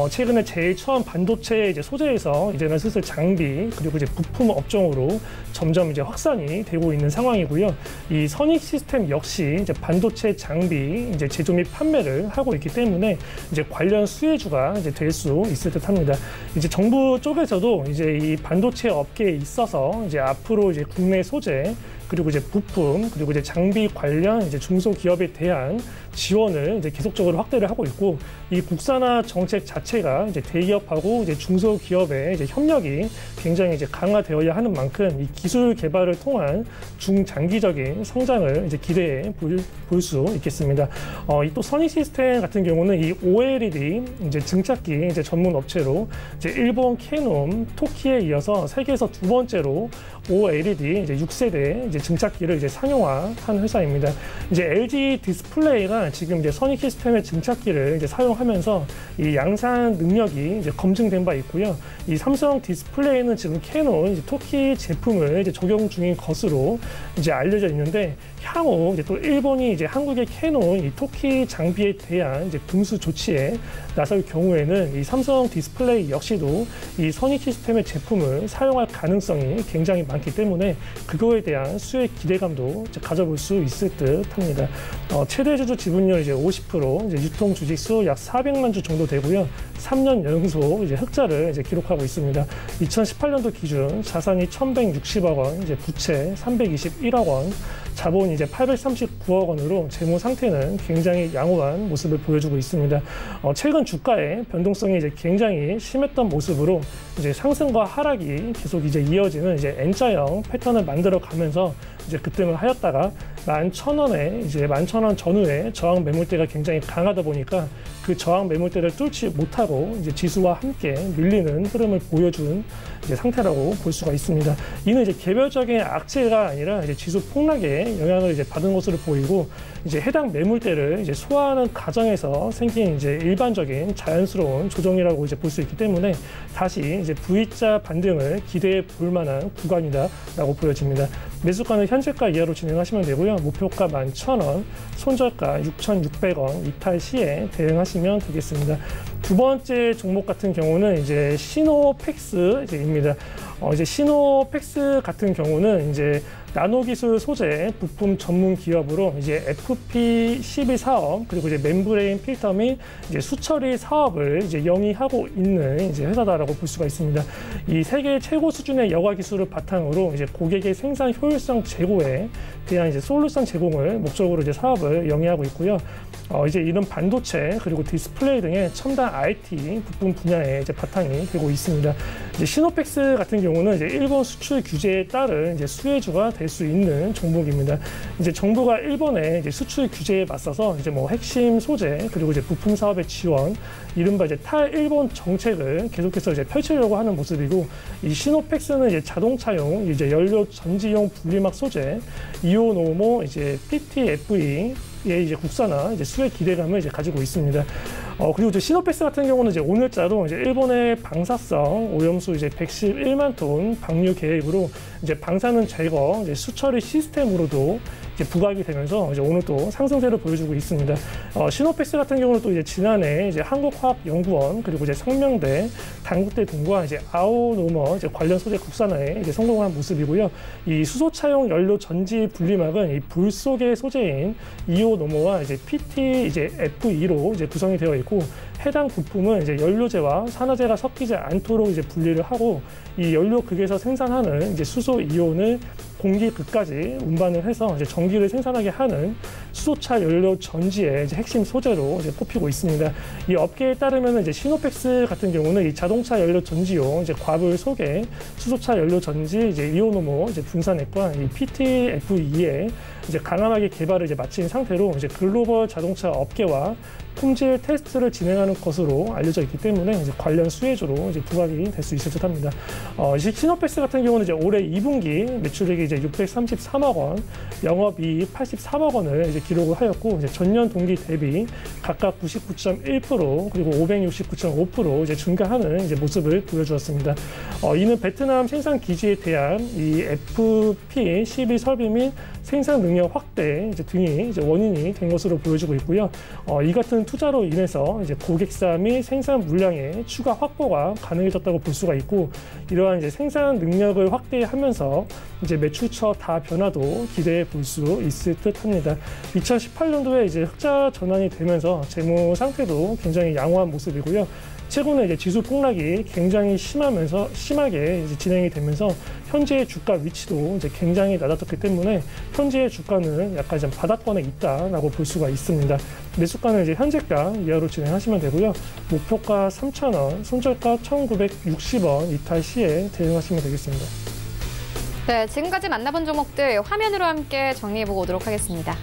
최근에 제일 처음 반도체 이제 소재에서 이제는 슬슬 장비 그리고 이제 부품 업종으로 점점 이제 확산이 되고 있는 상황이고요. 이 선익 시스템 역시 이제 반도체 장비 이제 제조 및 판매를 하고 있기 때문에 이제 관련 수혜주가 이제 될 수 있을 듯합니다. 이제 정부 쪽에서도 이제 이 반도체 업계에 있어서 이제 앞으로 이제 국내 소재 그리고 이제 부품, 그리고 이제 장비 관련 이제 중소기업에 대한 지원을 이제 계속적으로 확대를 하고 있고, 이 국산화 정책 자체가 이제 대기업하고 이제 중소기업의 이제 협력이 굉장히 이제 강화되어야 하는 만큼 이 기술 개발을 통한 중장기적인 성장을 이제 기대해 볼 수 있겠습니다. 이 또 선익 시스템 같은 경우는 이 OLED 이제 증착기 이제 전문 업체로 이제 일본 캐논, 토키에 이어서 세계에서 두 번째로 OLED 이제 6세대 이제 증착기를 이제 상용화한 회사입니다. 이제 LG 디스플레이가 지금 이제 선익 시스템의 증착기를 이제 사용하면서 이 양산 능력이 이제 검증된 바 있고요. 이 삼성 디스플레이는 지금 캐논, 이제 토키 제품을 이제 적용 중인 것으로 이제 알려져 있는데, 향후 이제 또 일본이 이제 한국의 캐논, 이 토키 장비에 대한 이제 금수 조치에 나설 경우에는 이 삼성 디스플레이 역시도 이 선익 시스템의 제품을 사용할 가능성이 굉장히 많기 때문에 그거에 대한 수혜 기대감도 이제 가져볼 수 있을 듯합니다. 최대 주주 지분율 이제 50%, 이제 유통 주식수 약 400만 주 정도 되고요. 3년 연속 이제 흑자를 이제 기록하고 있습니다. 2018년도 기준 자산이 1,160억 원, 이제 부채 321억 원, 자본 이제 839억 원으로 재무 상태는 굉장히 양호한 모습을 보여주고 있습니다. 최근 주가의 변동성이 이제 굉장히 심했던 모습으로 이제 상승과 하락이 계속 이제 이어지는 이제 N자형 패턴을 만들어 가면서 이제 급등을 하였다가 11,000원에 이제 11,000원 전후에 저항 매물대가 굉장히 강하다 보니까 그 저항 매물대를 뚫지 못하고 이제 지수와 함께 밀리는 흐름을 보여준 이제 상태라고 볼 수가 있습니다. 이는 이제 개별적인 악재가 아니라 이제 지수 폭락에 영향을 이제 받은 것으로 보이고, 이제 해당 매물대를 이제 소화하는 과정에서 생긴 이제 일반적인 자연스러운 조정이라고 이제 볼 수 있기 때문에 다시 이제 V자 반등을 기대해 볼 만한 구간이다라고 보여집니다. 매수가는 현재가 이하로 진행하시면 되고요. 목표가 11,000원, 손절가 6,600원 이탈 시에 대응하시면 되겠습니다. 두 번째 종목 같은 경우는 이제 시노펙스입니다. 이제 시노펙스 같은 경우는 이제 나노기술 소재 부품 전문 기업으로 이제 FP12 사업, 그리고 이제 멤브레인 필터 및 이제 수처리 사업을 이제 영위하고 있는 이제 회사다라고 볼 수가 있습니다. 이 세계 최고 수준의 여과 기술을 바탕으로 이제 고객의 생산 효율성 제고에 대한 이제 솔루션 제공을 목적으로 이제 사업을 영위하고 있고요. 이제 이런 반도체 그리고 디스플레이 등의 첨단 IT 부품 분야에 이제 바탕이 되고 있습니다. 이제 시노펙스 같은 경우는 이제 일본 수출 규제에 따른 이제 수혜주가 될 수 있는 종목입니다. 이제 정부가 일본의 이제 수출 규제에 맞서서 이제 뭐 핵심 소재 그리고 이제 부품 사업의 지원, 이른바 이제 탈일본 정책을 계속해서 이제 펼치려고 하는 모습이고, 이 시노펙스는 이제 자동차용 이제 연료 전지용 분리막 소재, 이오노모 이제 PTFE 의 이제 국산화 이제 수혜 기대감을 이제 가지고 있습니다. 그리고 이제 시노펙스 같은 경우는 이제 오늘자로 이제 일본의 방사성 오염수 이제 111만 톤 방류 계획으로 이제 방사능 제거 이제 수처리 시스템으로도 이제 부각이 되면서 이제 오늘 또 상승세를 보여주고 있습니다. 시노펙스 같은 경우는 또 이제 지난해 이제 한국화학연구원 그리고 이제 성명대, 단국대 등과 이제 아오노머 이제 관련 소재 국산화에 이제 성공한 모습이고요. 이 수소차용 연료 전지 분리막은 이 불 속의 소재인 이오노머와 이제 PT 이제 F2로 이제 구성이 되어 있고 해당 부품은 이제 연료재와 산화제가 섞이지 않도록 이제 분리를 하고 이 연료극에서 생산하는 이제 수소 이온을 공기극까지 운반을 해서 이제 전기를 생산하게 하는 수소차 연료 전지의 이제 핵심 소재로 이제 꼽히고 있습니다. 이 업계에 따르면 이제 시노펙스 같은 경우는 이 자동차 연료 전지용 이제 과불 속에 수소차 연료 전지 이제 이오노모 이제 분산액과 이 PTF2에 이제 강함하게 개발을 이제 마친 상태로 이제 글로벌 자동차 업계와 품질 테스트를 진행하는 것으로 알려져 있기 때문에 이제 관련 수혜주로 이제 부각이 될 수 있을 듯합니다. 시노펙스 같은 경우는 이제 올해 2분기 매출액이 이제 633억 원, 영업이익 83억 원을 이제 기록을 하였고 이제 전년 동기 대비 각각 99.1% 그리고 569.5% 이제 증가하는 이제 모습을 보여주었습니다. 이는 베트남 생산 기지에 대한 이 FP12 설비 및 생산 능력 확대 이제 등이 이제 원인이 된 것으로 보여지고 있고요. 이 같은 투자로 인해서 이제 고객사 및 생산 물량의 추가 확보가 가능해졌다고 볼 수가 있고 이러한 이제 생산 능력을 확대하면서 이제 매출처 다변화도 기대해 볼 수 있을 듯합니다. 2018년도에 이제 흑자 전환이 되면서 재무 상태도 굉장히 양호한 모습이고요. 최근에 이제 지수 폭락이 굉장히 심하게 이제 진행이 되면서 현재의 주가 위치도 이제 굉장히 낮아졌기 때문에 현재의 주가는 약간 좀 바닥권에 있다라고 볼 수가 있습니다. 매수가는 이제 현재가 이하로 진행하시면 되고요. 목표가 3,000원, 손절가 1,960원 이탈 시에 대응하시면 되겠습니다. 네, 지금까지 만나본 종목들 화면으로 함께 정리해보고 오도록 하겠습니다.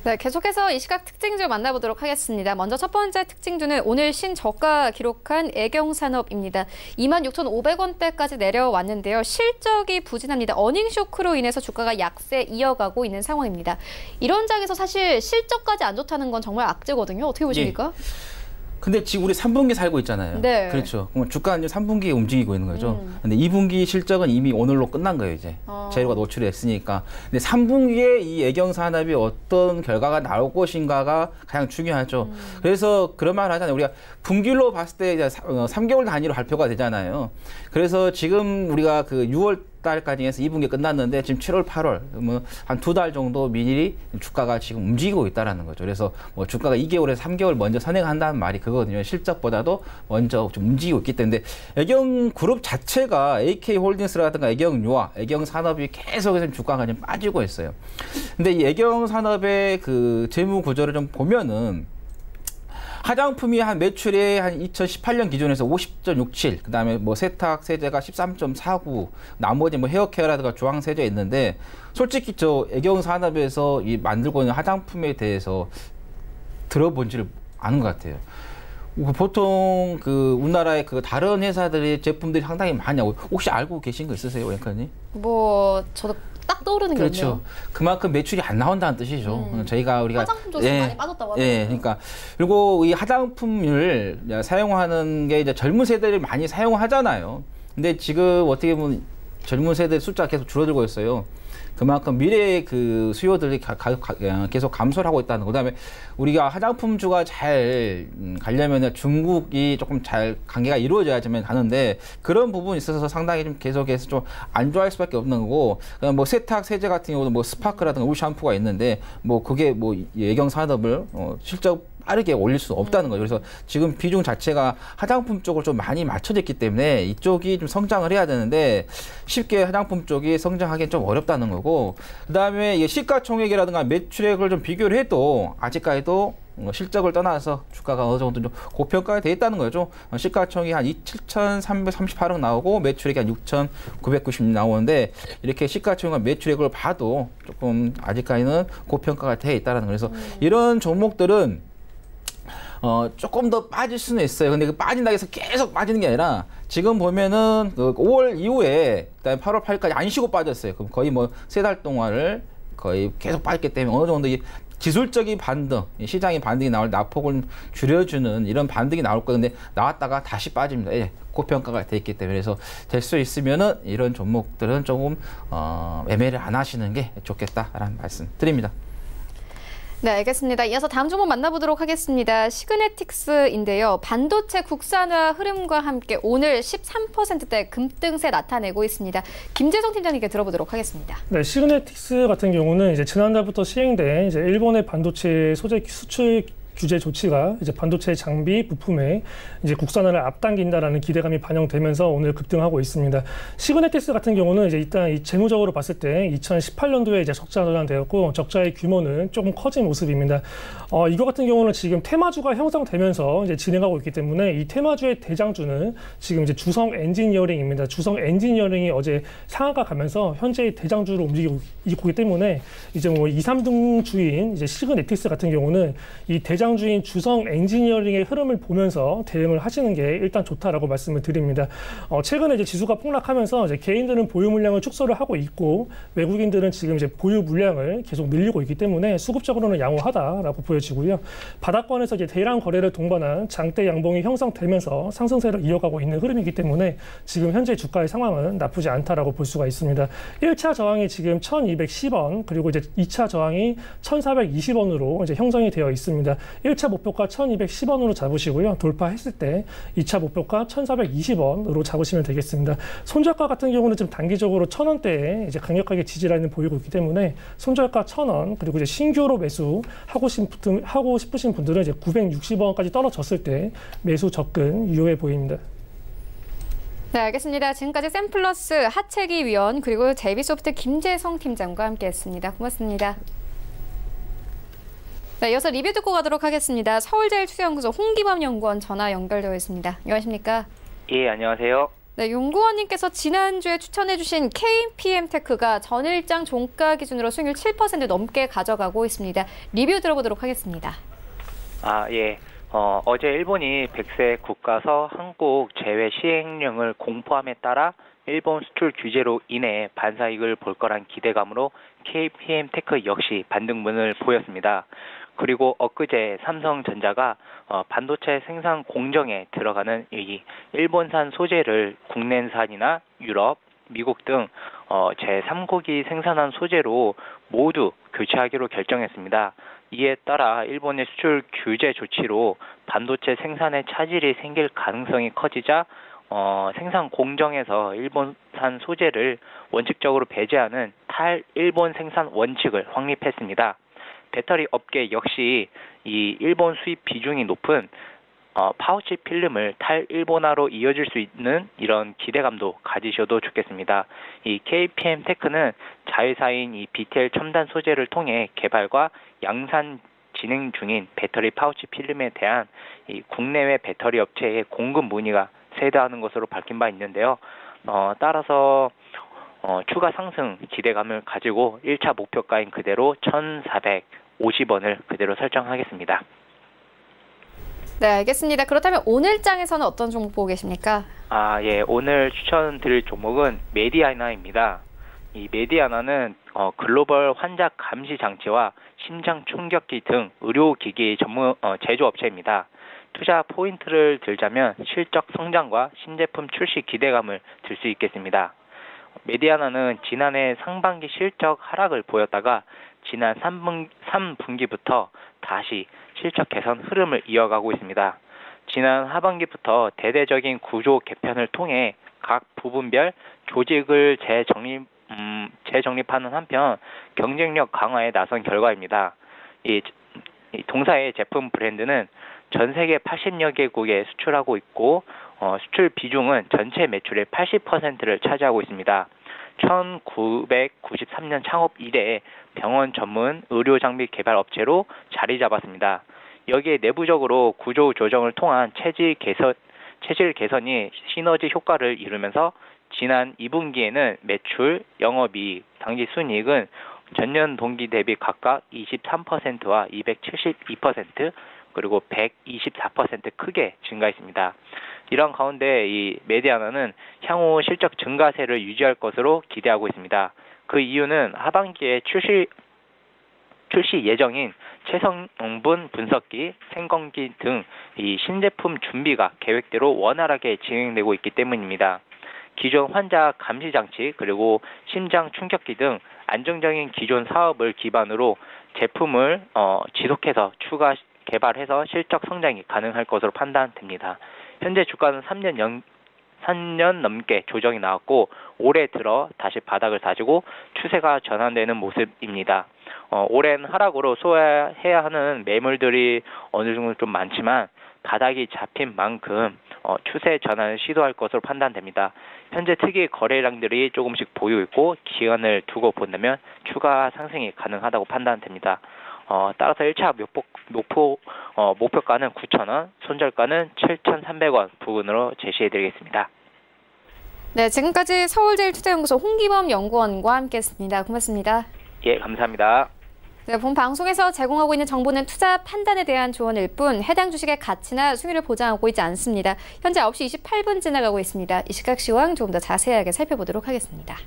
네, 계속해서 이 시각 특징주 만나보도록 하겠습니다. 먼저 첫 번째 특징주는 오늘 신저가 기록한 애경산업입니다. 26,500원대까지 내려왔는데요. 실적이 부진합니다. 어닝 쇼크로 인해서 주가가 약세 이어가고 있는 상황입니다. 이런 장에서 사실 실적까지 안 좋다는 건 정말 악재거든요. 어떻게 보십니까? 예. 근데 지금 우리 3분기 살고 있잖아요. 네. 그렇죠. 그럼 주가는 3분기에 움직이고 있는 거죠. 근데 2분기 실적은 이미 오늘로 끝난 거예요, 이제. 재료가 노출이 됐으니까. 근데 3분기에 이 애경산업이 어떤 결과가 나올 것인가가 가장 중요하죠. 그래서 그런 말을 하잖아요. 우리가 분기로 봤을 때 이제 3개월 단위로 발표가 되잖아요. 그래서 지금 우리가 그 6월 달까지 해서 2분기 끝났는데 지금 7월, 8월 뭐 한 2달 정도 미리 주가가 지금 움직이고 있다라는 거죠. 그래서 뭐 주가가 2개월에서 3개월 먼저 선행한다는 말이 그거거든요. 실적보다도 먼저 좀 움직이고 있기 때문에 애경 그룹 자체가 AK홀딩스라든가 애경유아, 애경산업이 계속해서 주가가 좀 빠지고 있어요. 근데 이 애경산업의 그 재무 구조를 좀 보면은 화장품이 한 매출이 한 2018년 기준에서 50.67, 그 다음에 뭐 세탁 세제가 13.49, 나머지 뭐 헤어케어라든가 주황 세제 있는데 솔직히 저 애경 산업에서 이 만들고 있는 화장품에 대해서 들어본지를 않은 것 같아요. 보통 그 우리나라의 그 다른 회사들의 제품들이 상당히 많이 하고 혹시 알고 계신 거 있으세요, 앵커님? 뭐 저도 딱 떠오르는 게 그렇죠. 없네요. 그만큼 매출이 안 나온다는 뜻이죠. 우리가 화장품 쪽에서 많이 빠졌다고 하더라고요. 예, 그러니까 그리고 이 화장품을 사용하는 게 이제 젊은 세대를 많이 사용하잖아요. 근데 지금 어떻게 보면 젊은 세대 숫자가 계속 줄어들고 있어요. 그만큼 미래의 그 수요들이 계속 감소를 하고 있다는 거. 그다음에 우리가 화장품주가 잘 가려면 중국이 조금 잘 관계가 이루어져야지만 가는데 그런 부분이 있어서 상당히 좀 계속해서 좀 안 좋아할 수밖에 없는 거고. 뭐 세탁 세제 같은 경우도 뭐 스파크라든가 울 샴푸가 있는데 뭐 그게 뭐 애경 산업을 실적 빠르게 올릴 수 없다는 거죠. 그래서 지금 비중 자체가 화장품 쪽으로 좀 많이 맞춰졌기 때문에 이쪽이 좀 성장을 해야 되는데 쉽게 화장품 쪽이 성장하기는 좀 어렵다는 거고, 그 다음에 시가총액이라든가 매출액을 좀 비교를 해도 아직까지도 실적을 떠나서 주가가 어느 정도 좀 고평가가 돼 있다는 거죠. 시가총액이 한 7,338억 나오고 매출액이 한 6,990 나오는데 이렇게 시가총액과 매출액을 봐도 조금 아직까지는 고평가가 돼 있다는 거예요. 그래서 이런 종목들은 조금 더 빠질 수는 있어요. 근데 그 빠진다고 해서 계속 빠지는 게 아니라 지금 보면은 그 5월 이후에 그다음에 8월 8일까지 안 쉬고 빠졌어요. 그럼 거의 뭐 3달 동안을 거의 계속 빠졌기 때문에 어느 정도 이 기술적인 반등, 시장의 반등이 나올 낙폭을 줄여주는 이런 반등이 나올 거예요. 근데 나왔다가 다시 빠집니다. 예, 고평가가 돼 있기 때문에 그래서 될 수 있으면은 이런 종목들은 조금 매매를 안 하시는 게 좋겠다라는 말씀 드립니다. 네, 알겠습니다. 이어서 다음 종목 만나보도록 하겠습니다. 시그네틱스인데요. 반도체 국산화 흐름과 함께 오늘 13%대 급등세 나타내고 있습니다. 김재성 팀장님께 들어보도록 하겠습니다. 네, 시그네틱스 같은 경우는 이제 지난달부터 시행된 이제 일본의 반도체 소재 수출 규제 조치가 이제 반도체 장비 부품에 이제 국산화를 앞당긴다라는 기대감이 반영되면서 오늘 급등하고 있습니다. 시그네틱스 같은 경우는 이제 일단 이 재무적으로 봤을 때 2018년도에 이제 적자 전환되었고 적자의 규모는 조금 커진 모습입니다. 이거 같은 경우는 지금 테마주가 형성되면서 이제 진행하고 있기 때문에 이 테마주의 대장주는 지금 이제 주성 엔지니어링입니다. 주성 엔지니어링이 어제 상한가 가면서 현재 대장주로 움직이고 있기 때문에 이제 뭐 2, 3등 주인 이제 시그네틱스 같은 경우는 이 대장주인 주성 엔지니어링의 흐름을 보면서 대응을 하시는 게 일단 좋다라고 말씀을 드립니다. 최근에 이제 지수가 폭락하면서 이제 개인들은 보유 물량을 축소를 하고 있고 외국인들은 지금 이제 보유 물량을 계속 늘리고 있기 때문에 수급적으로는 양호하다라고 보여지고요. 바닥권에서 이제 대량 거래를 동반한 장대 양봉이 형성되면서 상승세를 이어가고 있는 흐름이기 때문에 지금 현재 주가의 상황은 나쁘지 않다라고 볼 수가 있습니다. 1차 저항이 지금 1,210원 그리고 이제 2차 저항이 1,420원으로 이제 형성이 되어 있습니다. 1차 목표가 1,210원으로 잡으시고요. 돌파했을 때 2차 목표가 1,420원으로 잡으시면 되겠습니다. 손절가 같은 경우는 좀 단기적으로 1,000원대에 이제 강력하게 지지라인을 보이고 있기 때문에 손절가 1,000원 그리고 이제 신규로 매수하고 싶으신 분들은 이제 960원까지 떨어졌을 때 매수 접근 유효해 보입니다. 네, 알겠습니다. 지금까지 샘플러스 하채기 위원 그리고 제비소프트 김재성 팀장과 함께했습니다. 고맙습니다. 네, 이어서 리뷰 듣고 가도록 하겠습니다. 서울제일투자연구소 홍기범 연구원 전화 연결되어 있습니다. 안녕하십니까? 예, 안녕하세요. 네, 연구원님께서 지난주에 추천해주신 KPM테크가 전일장 종가 기준으로 수익률 7% 넘게 가져가고 있습니다. 리뷰 들어보도록 하겠습니다. 예. 어제 일본이 백세 국가서 한국 제외 시행령을 공포함에 따라 일본 수출 규제로 인해 반사이익을 볼 거란 기대감으로 KPM테크 역시 반등문을 보였습니다. 그리고 엊그제 삼성전자가 반도체 생산 공정에 들어가는 이 일본산 소재를 국내산이나 유럽, 미국 등 제3국이 생산한 소재로 모두 교체하기로 결정했습니다. 이에 따라 일본의 수출 규제 조치로 반도체 생산에 차질이 생길 가능성이 커지자 생산 공정에서 일본산 소재를 원칙적으로 배제하는 탈일본 생산 원칙을 확립했습니다. 배터리 업계 역시 이 일본 수입 비중이 높은 파우치 필름을 탈일본화로 이어질 수 있는 이런 기대감도 가지셔도 좋겠습니다. 이 KPM테크는 자회사인 이 BTL 첨단 소재를 통해 개발과 양산 진행 중인 배터리 파우치 필름에 대한 이 국내외 배터리 업체의 공급 문의가 세다하는 것으로 밝힌 바 있는데요. 따라서 추가 상승 기대감을 가지고 1차 목표가인 그대로 1,450원을 그대로 설정하겠습니다. 네, 알겠습니다. 그렇다면 오늘장에서는 어떤 종목 보고 계십니까? 예, 오늘 추천드릴 종목은 메디아나입니다. 이 메디아나는 글로벌 환자 감시 장치와 심장 충격기 등 의료기기 전문 제조업체입니다. 투자 포인트를 들자면 실적 성장과 신제품 출시 기대감을 들 수 있겠습니다. 메디아나는 지난해 상반기 실적 하락을 보였다가 지난 3분기부터 다시 실적 개선 흐름을 이어가고 있습니다. 지난 하반기부터 대대적인 구조 개편을 통해 각 부분별 조직을 재정립하는 한편 경쟁력 강화에 나선 결과입니다. 이 동사의 제품 브랜드는 전 세계 80여 개국에 수출하고 있고 수출 비중은 전체 매출의 80%를 차지하고 있습니다. 1993년 창업 이래 병원 전문 의료 장비 개발 업체로 자리 잡았습니다. 여기에 내부적으로 구조 조정을 통한 체질 개선이 시너지 효과를 이루면서 지난 2분기에는 매출, 영업이익, 당기순이익은 전년 동기 대비 각각 23%와 272% 그리고 124% 크게 증가했습니다. 이런 가운데 이 메디아나는 향후 실적 증가세를 유지할 것으로 기대하고 있습니다. 그 이유는 하반기에 출시 예정인 체성분 분석기, 생건기 등 이 신제품 준비가 계획대로 원활하게 진행되고 있기 때문입니다. 기존 환자 감시 장치 그리고 심장 충격기 등 안정적인 기존 사업을 기반으로 제품을 지속해서 추가 개발해서 실적 성장이 가능할 것으로 판단됩니다. 현재 주가는 3년 넘게 조정이 나왔고 올해 들어 다시 바닥을 다지고 추세가 전환되는 모습입니다. 올해는 하락으로 소화해야 하는 매물들이 어느 정도 좀 많지만 바닥이 잡힌 만큼 추세 전환을 시도할 것으로 판단됩니다. 현재 특이 거래량들이 조금씩 보이고 있고 기간을 두고 본다면 추가 상승이 가능하다고 판단됩니다. 따라서 1차 목표가는 9,000원, 손절가는 7,300원 부근으로 제시해드리겠습니다. 네, 지금까지 서울제일투자연구소 홍기범 연구원과 함께했습니다. 고맙습니다. 예, 감사합니다. 네, 본 방송에서 제공하고 있는 정보는 투자 판단에 대한 조언일 뿐 해당 주식의 가치나 수익률을 보장하고 있지 않습니다. 현재 9시 28분 지나가고 있습니다. 이 시각 시황 조금 더 자세하게 살펴보도록 하겠습니다.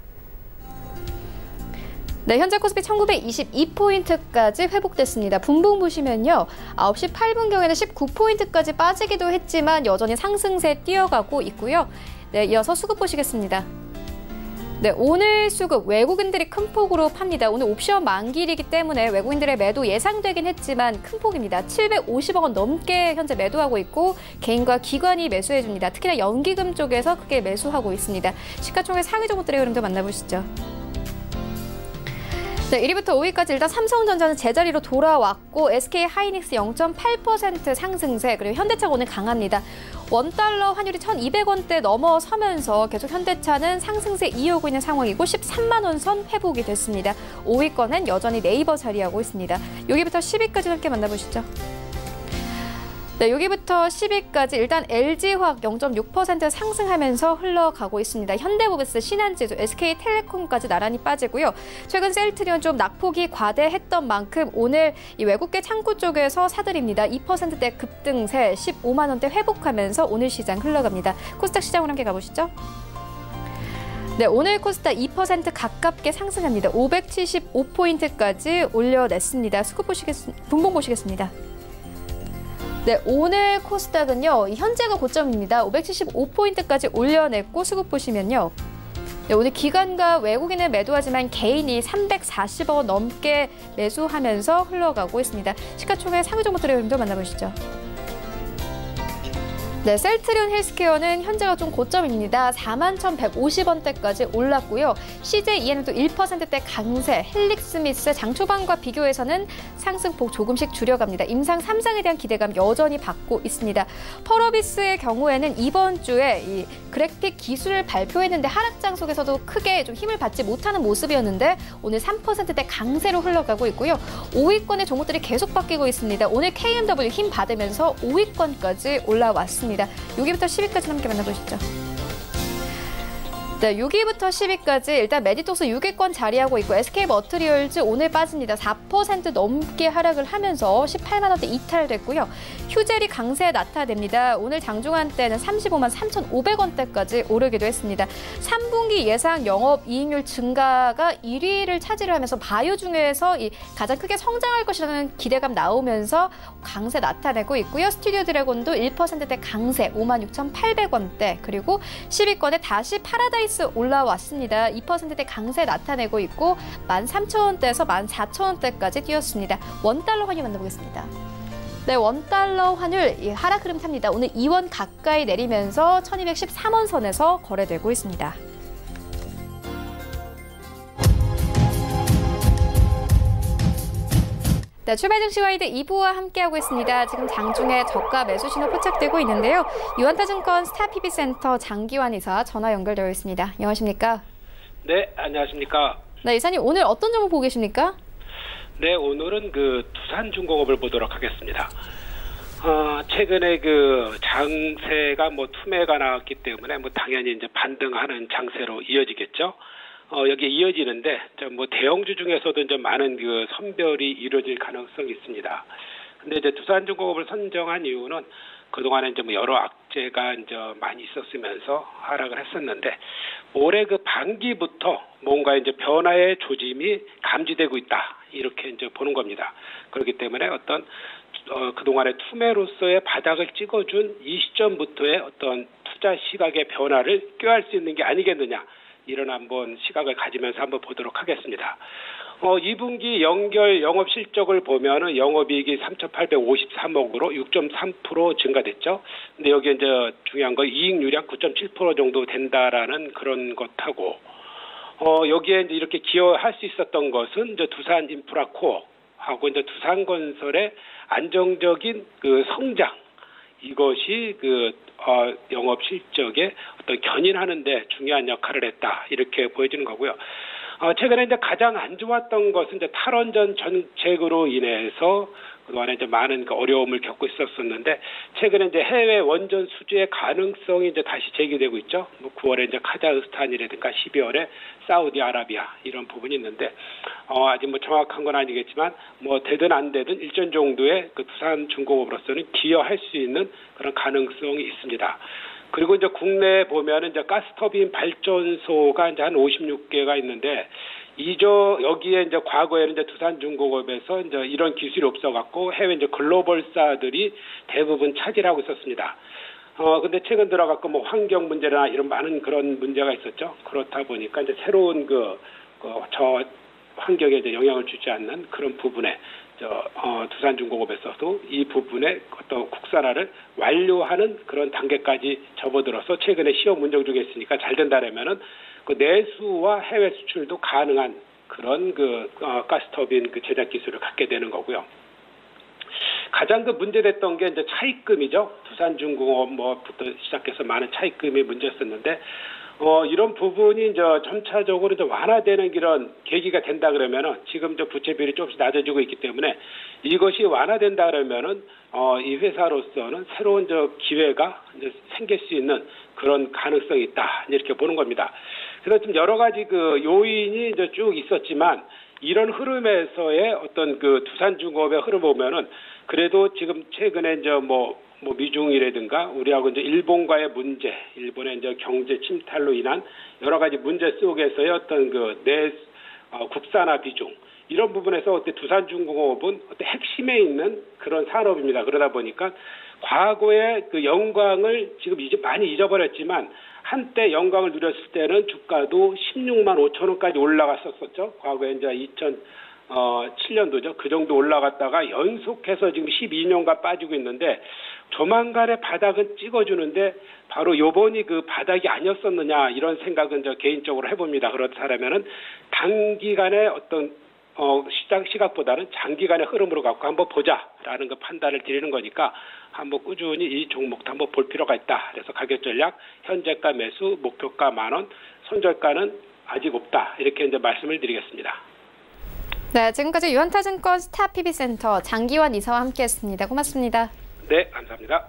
네, 현재 코스피 1922포인트까지 회복됐습니다. 분봉 보시면요. 9시 8분경에는 19포인트까지 빠지기도 했지만 여전히 상승세 뛰어가고 있고요. 네, 이어서 수급 보시겠습니다. 네, 오늘 수급 외국인들이 큰 폭으로 팝니다. 오늘 옵션 만기이기 때문에 외국인들의 매도 예상되긴 했지만 큰 폭입니다. 750억 원 넘게 현재 매도하고 있고 개인과 기관이 매수해줍니다. 특히나 연기금 쪽에서 크게 매수하고 있습니다. 시가총액 상위 종목들의 흐름도 만나보시죠. 네, 1위부터 5위까지 일단 삼성전자는 제자리로 돌아왔고 SK하이닉스 0.8% 상승세, 그리고 현대차가 오늘 강합니다. 원달러 환율이 1,200원대 넘어서면서 계속 현대차는 상승세 이어오고 있는 상황이고 13만 원 선 회복이 됐습니다. 5위권은 여전히 네이버 자리하고 있습니다. 여기부터 10위까지 함께 만나보시죠. 네, 여기부터 10위까지 일단 LG화학 0.6% 상승하면서 흘러가고 있습니다. 현대모비스, 신한지수, SK텔레콤까지 나란히 빠지고요. 최근 셀트리온 좀 낙폭이 과대했던 만큼 오늘 이 외국계 창구 쪽에서 사들입니다. 2%대 급등세 15만 원대 회복하면서 오늘 시장 흘러갑니다. 코스닥 시장으로 함께 가보시죠. 네, 오늘 코스닥 2% 가깝게 상승합니다. 575포인트까지 올려냈습니다. 분봉 보시겠습니다. 네, 오늘 코스닥은요, 현재가 고점입니다. 575포인트까지 올려냈고 수급 보시면요. 네, 오늘 기관과 외국인을 매도하지만 개인이 340억 원 넘게 매수하면서 흘러가고 있습니다. 시가총액 상위 종목들의 흐름도 만나보시죠. 네, 셀트리온 헬스케어는 현재가 좀 고점입니다. 41,150원대까지 올랐고요. CJENM도 1%대 강세, 헬릭스미스 장 초반과 비교해서는 상승폭 조금씩 줄여갑니다. 임상 3상에 대한 기대감 여전히 받고 있습니다. 펄어비스의 경우에는 이번 주에 이 그래픽 기술을 발표했는데 하락장 속에서도 크게 좀 힘을 받지 못하는 모습이었는데 오늘 3%대 강세로 흘러가고 있고요. 5위권의 종목들이 계속 바뀌고 있습니다. 오늘 KMW 힘 받으면서 5위권까지 올라왔습니다. 여기부터 10위까지 함께 만나보시죠. 네, 6위부터 10위까지 일단 메디톡스 6위권 자리하고 있고 SK머트리얼즈 오늘 빠집니다. 4% 넘게 하락을 하면서 18만 원대 이탈됐고요. 휴젤이 강세 나타냅니다. 오늘 장중한 때는 35만 3,500원대까지 오르기도 했습니다. 3분기 예상 영업이익률 증가가 1위를 차지를 하면서 바이오 중에서 가장 크게 성장할 것이라는 기대감 나오면서 강세 나타내고 있고요. 스튜디오 드래곤도 1%대 강세 56,800원대, 그리고 10위권에 다시 파라다이스 올라왔습니다. 2%대 강세 나타내고 있고 13,000원대에서 14,000원대까지 뛰었습니다. 원달러 환율 만나보겠습니다. 네, 원달러 환율 하락 흐름 탑니다. 오늘 2원 가까이 내리면서 1213원 선에서 거래되고 있습니다. 네, 출발 증시 와이드 2부와 함께하고 있습니다. 지금 장중에 저가 매수 신호 포착되고 있는데요. 유한타증권 스타PB센터 장기환 이사 전화 연결되어 있습니다. 안녕하십니까? 네, 안녕하십니까? 네, 이사님 오늘 어떤 종목 보고 계십니까? 네, 오늘은 두산중공업을 보도록 하겠습니다. 최근에 그 장세가 투매가 나왔기 때문에 당연히 이제 반등하는 장세로 이어지겠죠. 여기에 이어지는데 대형주 중에서도 이제 많은 그 선별이 이루어질 가능성이 있습니다. 근데 이제 두산중공업을 선정한 이유는 그동안에 이제 여러 악재가 이제 많이 있었으면서 하락을 했었는데 올해 그 반기부터 뭔가 이제 변화의 조짐이 감지되고 있다. 이렇게 이제 보는 겁니다. 그렇기 때문에 어떤 그동안의 투매로서의 바닥을 찍어준 이 시점부터의 어떤 투자 시각의 변화를 꾀할 수 있는 게 아니겠느냐. 이런 한번 시각을 가지면서 한번 보도록 하겠습니다. 2분기 연결 영업 실적을 보면은 영업이익이 3,853억으로 6.3% 증가됐죠. 근데 여기 이제 중요한 건 이익률이 9.7% 정도 된다라는 그런 것하고, 여기에 이제 이렇게 기여할 수 있었던 것은 이제 두산 인프라코어하고 이제 두산건설의 안정적인 그 성장, 이것이 영업 실적에 어떤 견인하는데 중요한 역할을 했다. 이렇게 보여지는 거고요. 최근에 이제 가장 안 좋았던 것은 이제 탈원전 정책으로 인해서 그동안에 이제 많은 어려움을 겪고 있었었는데, 최근에 이제 해외 원전 수주의 가능성이 이제 다시 제기되고 있죠. 9월에 이제 카자흐스탄이라든가 12월에 사우디아라비아 이런 부분이 있는데, 아직 정확한 건 아니겠지만 되든 안 되든 일정 정도의 그 두산중공업으로서는 기여할 수 있는 그런 가능성이 있습니다. 그리고 이제 국내에 보면은 이제 가스터빈 발전소가 이제 한 56개가 있는데, 여기에 이제 과거에는 이제 두산중공업에서 이제 이런 기술이 없어갖고 해외 이제 글로벌사들이 대부분 차지하고 있었습니다. 근데 최근 들어갖고 환경 문제나 이런 많은 그런 문제가 있었죠. 그렇다 보니까 이제 새로운 저 환경에 이제 영향을 주지 않는 그런 부분에 두산중공업에서도 이 부분의 어떤 국산화를 완료하는 그런 단계까지 접어들어서 최근에 시험 운영 중에 있으니까 잘 된다라면은 그 내수와 해외 수출도 가능한 그런 가스터빈 제작 기술을 갖게 되는 거고요. 가장 문제됐던 게 이제 차입금이죠. 두산중공업부터 시작해서 많은 차입금이 문제였었는데, 이런 부분이 이제 점차적으로 이제 완화되는 이런 계기가 된다 그러면은, 지금 부채 비율이 조금씩 낮아지고 있기 때문에 이것이 완화된다 그러면은 이 회사로서는 새로운 기회가 이제 생길 수 있는 그런 가능성이 있다, 이렇게 보는 겁니다. 그래서 좀 여러 가지 요인이 이제 쭉 있었지만, 이런 흐름에서의 어떤 두산중공업의 흐름 보면은 그래도 지금 최근에 이제 미중이라든가 우리하고 이제 일본과의 문제, 일본의 이제 경제 침탈로 인한 여러 가지 문제 속에서의 어떤 국산화 비중, 이런 부분에서 어때 두산중공업은 어때 핵심에 있는 그런 산업입니다. 그러다 보니까 과거의 영광을 지금 이제 많이 잊어버렸지만, 한때 영광을 누렸을 때는 주가도 16만 5천 원까지 올라갔었죠. 과거에 이제 2007년도죠. 그 정도 올라갔다가 연속해서 지금 12년간 빠지고 있는데, 조만간에 바닥은 찍어주는데 바로 요번이 바닥이 아니었었느냐, 이런 생각은 저 개인적으로 해봅니다. 그렇다면은 단기간의 어떤 시각보다는 장기간의 흐름으로 갖고 한번 보자라는 판단을 드리는 거니까 한번 꾸준히 이 종목도 한번 볼 필요가 있다. 그래서 가격 전략, 현재가 매수, 목표가 10,000원, 손절가는 아직 없다. 이렇게 이제 말씀을 드리겠습니다. 네, 지금까지 유한타증권 스타PB센터 장기환 이사와 함께했습니다. 고맙습니다. 네, 감사합니다.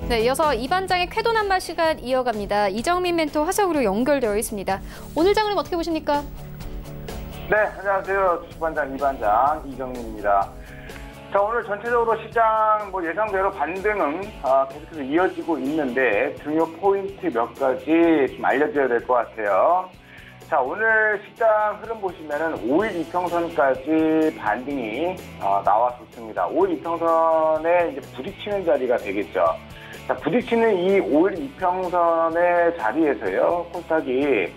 네, 이어서 이 반장의 쾌도난마 시간 이어갑니다. 이정민 멘토 화석으로 연결되어 있습니다. 오늘 장은 어떻게 보십니까? 네, 안녕하세요. 주식반장 이반장 이정민입니다. 자, 오늘 전체적으로 시장 예상대로 반등은 계속해서 이어지고 있는데, 중요 포인트 몇 가지 좀 알려드려야 될 것 같아요. 자, 오늘 시장 흐름 보시면은 5일 이평선까지 반등이 나왔었습니다. 5일 이평선에 이제 부딪히는 자리가 되겠죠. 자, 부딪히는 이 5일 이평선의 자리에서요, 코스닥이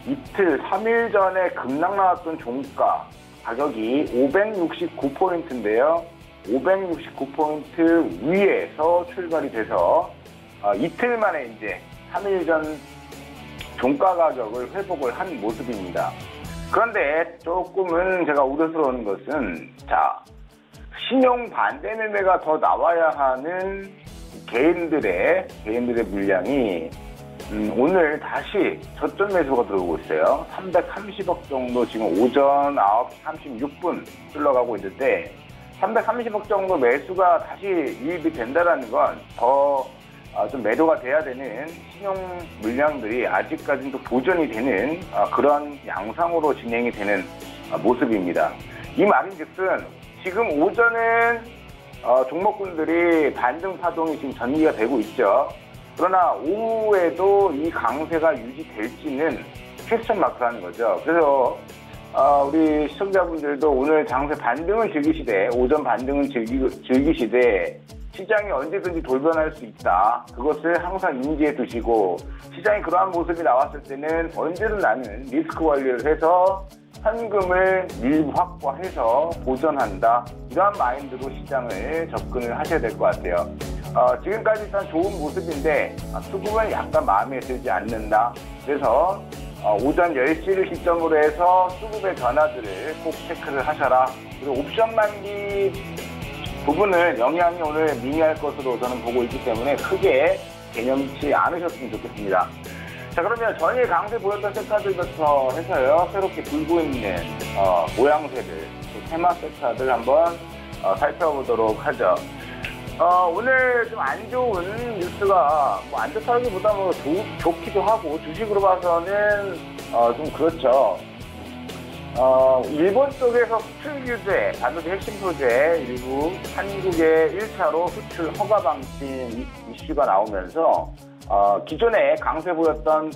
이틀, 3일 전에 급락 나왔던 종가 가격이 569포인트인데요. 569포인트 위에서 출발이 돼서 이틀 만에 이제 3일 전 종가 가격을 회복을 한 모습입니다. 그런데 조금은 제가 우려스러운 것은, 자, 신용 반대 매매가 더 나와야 하는 개인들의 물량이 오늘 다시 저점 매수가 들어오고 있어요. 330억 정도 지금 오전 9시 36분 흘러가고 있는데 330억 정도 매수가 다시 유입이 된다라는 건 더 좀 매도가 돼야 되는 신용 물량들이 아직까지는 또 보존이 되는 그런 양상으로 진행이 되는 모습입니다. 이 말인즉슨 지금 오전은 종목군들이 반등 파동이 지금 전개가 되고 있죠. 그러나 오후에도 이 강세가 유지될지는 퀘스천 마크라는 거죠. 그래서 우리 시청자분들도 오늘 장세 반등을 즐기시되 오전 반등을 즐기시되 시장이 언제든지 돌변할 수 있다. 그것을 항상 인지해 두시고 시장이 그러한 모습이 나왔을 때는 언제든 나는 리스크 관리를 해서 현금을 일부 확보해서 보전한다. 이러한 마인드로 시장을 접근을 하셔야 될 것 같아요. 지금까지 일단 좋은 모습인데 수급은 약간 마음에 들지 않는다. 그래서 오전 10시를 기점으로 해서 수급의 변화들을 꼭 체크를 하셔라. 그리고 옵션 만기 부분을 영향이 오늘 미미할 것으로 저는 보고 있기 때문에 크게 개념치 않으셨으면 좋겠습니다. 자, 그러면 전일 강세 보였던 섹터들부터 해서요, 새롭게 불고 있는 모양새들, 테마 섹터들 한번 살펴보도록 하죠. 오늘 좀 안 좋은 뉴스가 뭐 안 좋다기보다 뭐 좋기도 하고 주식으로 봐서는 좀 그렇죠. 일본 쪽에서 수출 규제, 반도체 핵심 소재 일부 한국의 1차로 수출 허가 방침 이슈가 나오면서 기존에 강세 보였던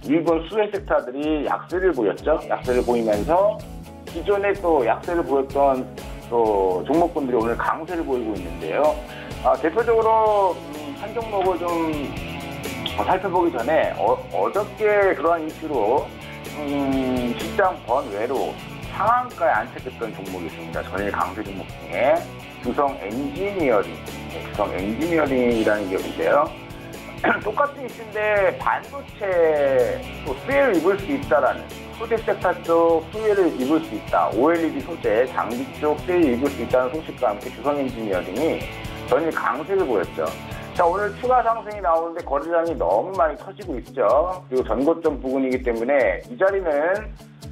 일본 수혜 섹터들이 약세를 보였죠. 약세를 보이면서 기존에 또 약세를 보였던 또 종목군들이 오늘 강세를 보이고 있는데요. 대표적으로 한 종목을 좀 살펴보기 전에 어저께 그러한 이슈로 시장 번외로 상한가에 안착했던 종목이 있습니다. 전일 강세 종목 중에 두성 엔지니어링이라는 기업인데요. 똑같은 이슈인데 반도체 또 수혜를 입을 수 있다라는 소재 섹터 쪽 수혜를 입을 수 있다. OLED 소재, 장비 쪽 수혜를 입을 수 있다는 소식과 함께 두성 엔지니어링이 전일 강세를 보였죠. 자, 오늘 추가 상승이 나오는데 거래량이 너무 많이 터지고 있죠. 그리고 전고점 부근이기 때문에 이 자리는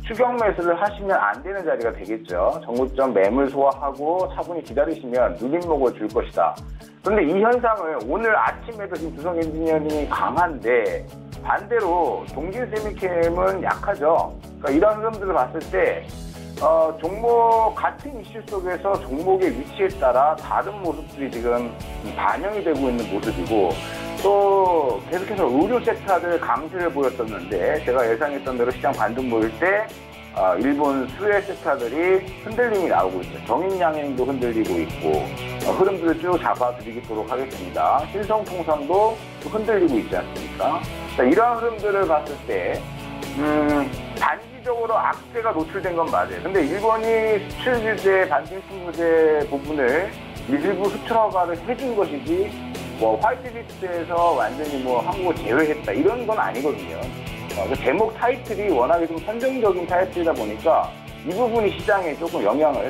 추격 매수를 하시면 안 되는 자리가 되겠죠. 전고점 매물 소화하고 차분히 기다리시면 누림목을 줄 것이다. 그런데 이 현상을 오늘 아침에도 지금 두성 엔지니어링이 강한데 반대로 동진세미캠은 약하죠. 그러니까 이런 흐름들을 봤을 때 종목 같은 이슈 속에서 종목의 위치에 따라 다른 모습들이 지금 반영이 되고 있는 모습이고 또 계속해서 의료 섹터들 강세를 보였었는데 제가 예상했던 대로 시장 반등 보일 때 일본 수혜 섹터들이 흔들림이 나오고 있죠. 정인양행도 흔들리고 있고 흐름들을 쭉 잡아드리도록 하겠습니다. 신성통상도 흔들리고 있지 않습니까? 자, 이러한 흐름들을 봤을 때 단기적으로 악재가 노출된 건 맞아요. 근데 일본이 수출 규제, 반등 규제 부분을 일부 수출 허가를 해준 것이지 뭐 화이트리스트에서 완전히 뭐 한국을 제외했다 이런 건 아니거든요. 제목 타이틀이 워낙에 좀 선정적인 타이틀이다 보니까 이 부분이 시장에 조금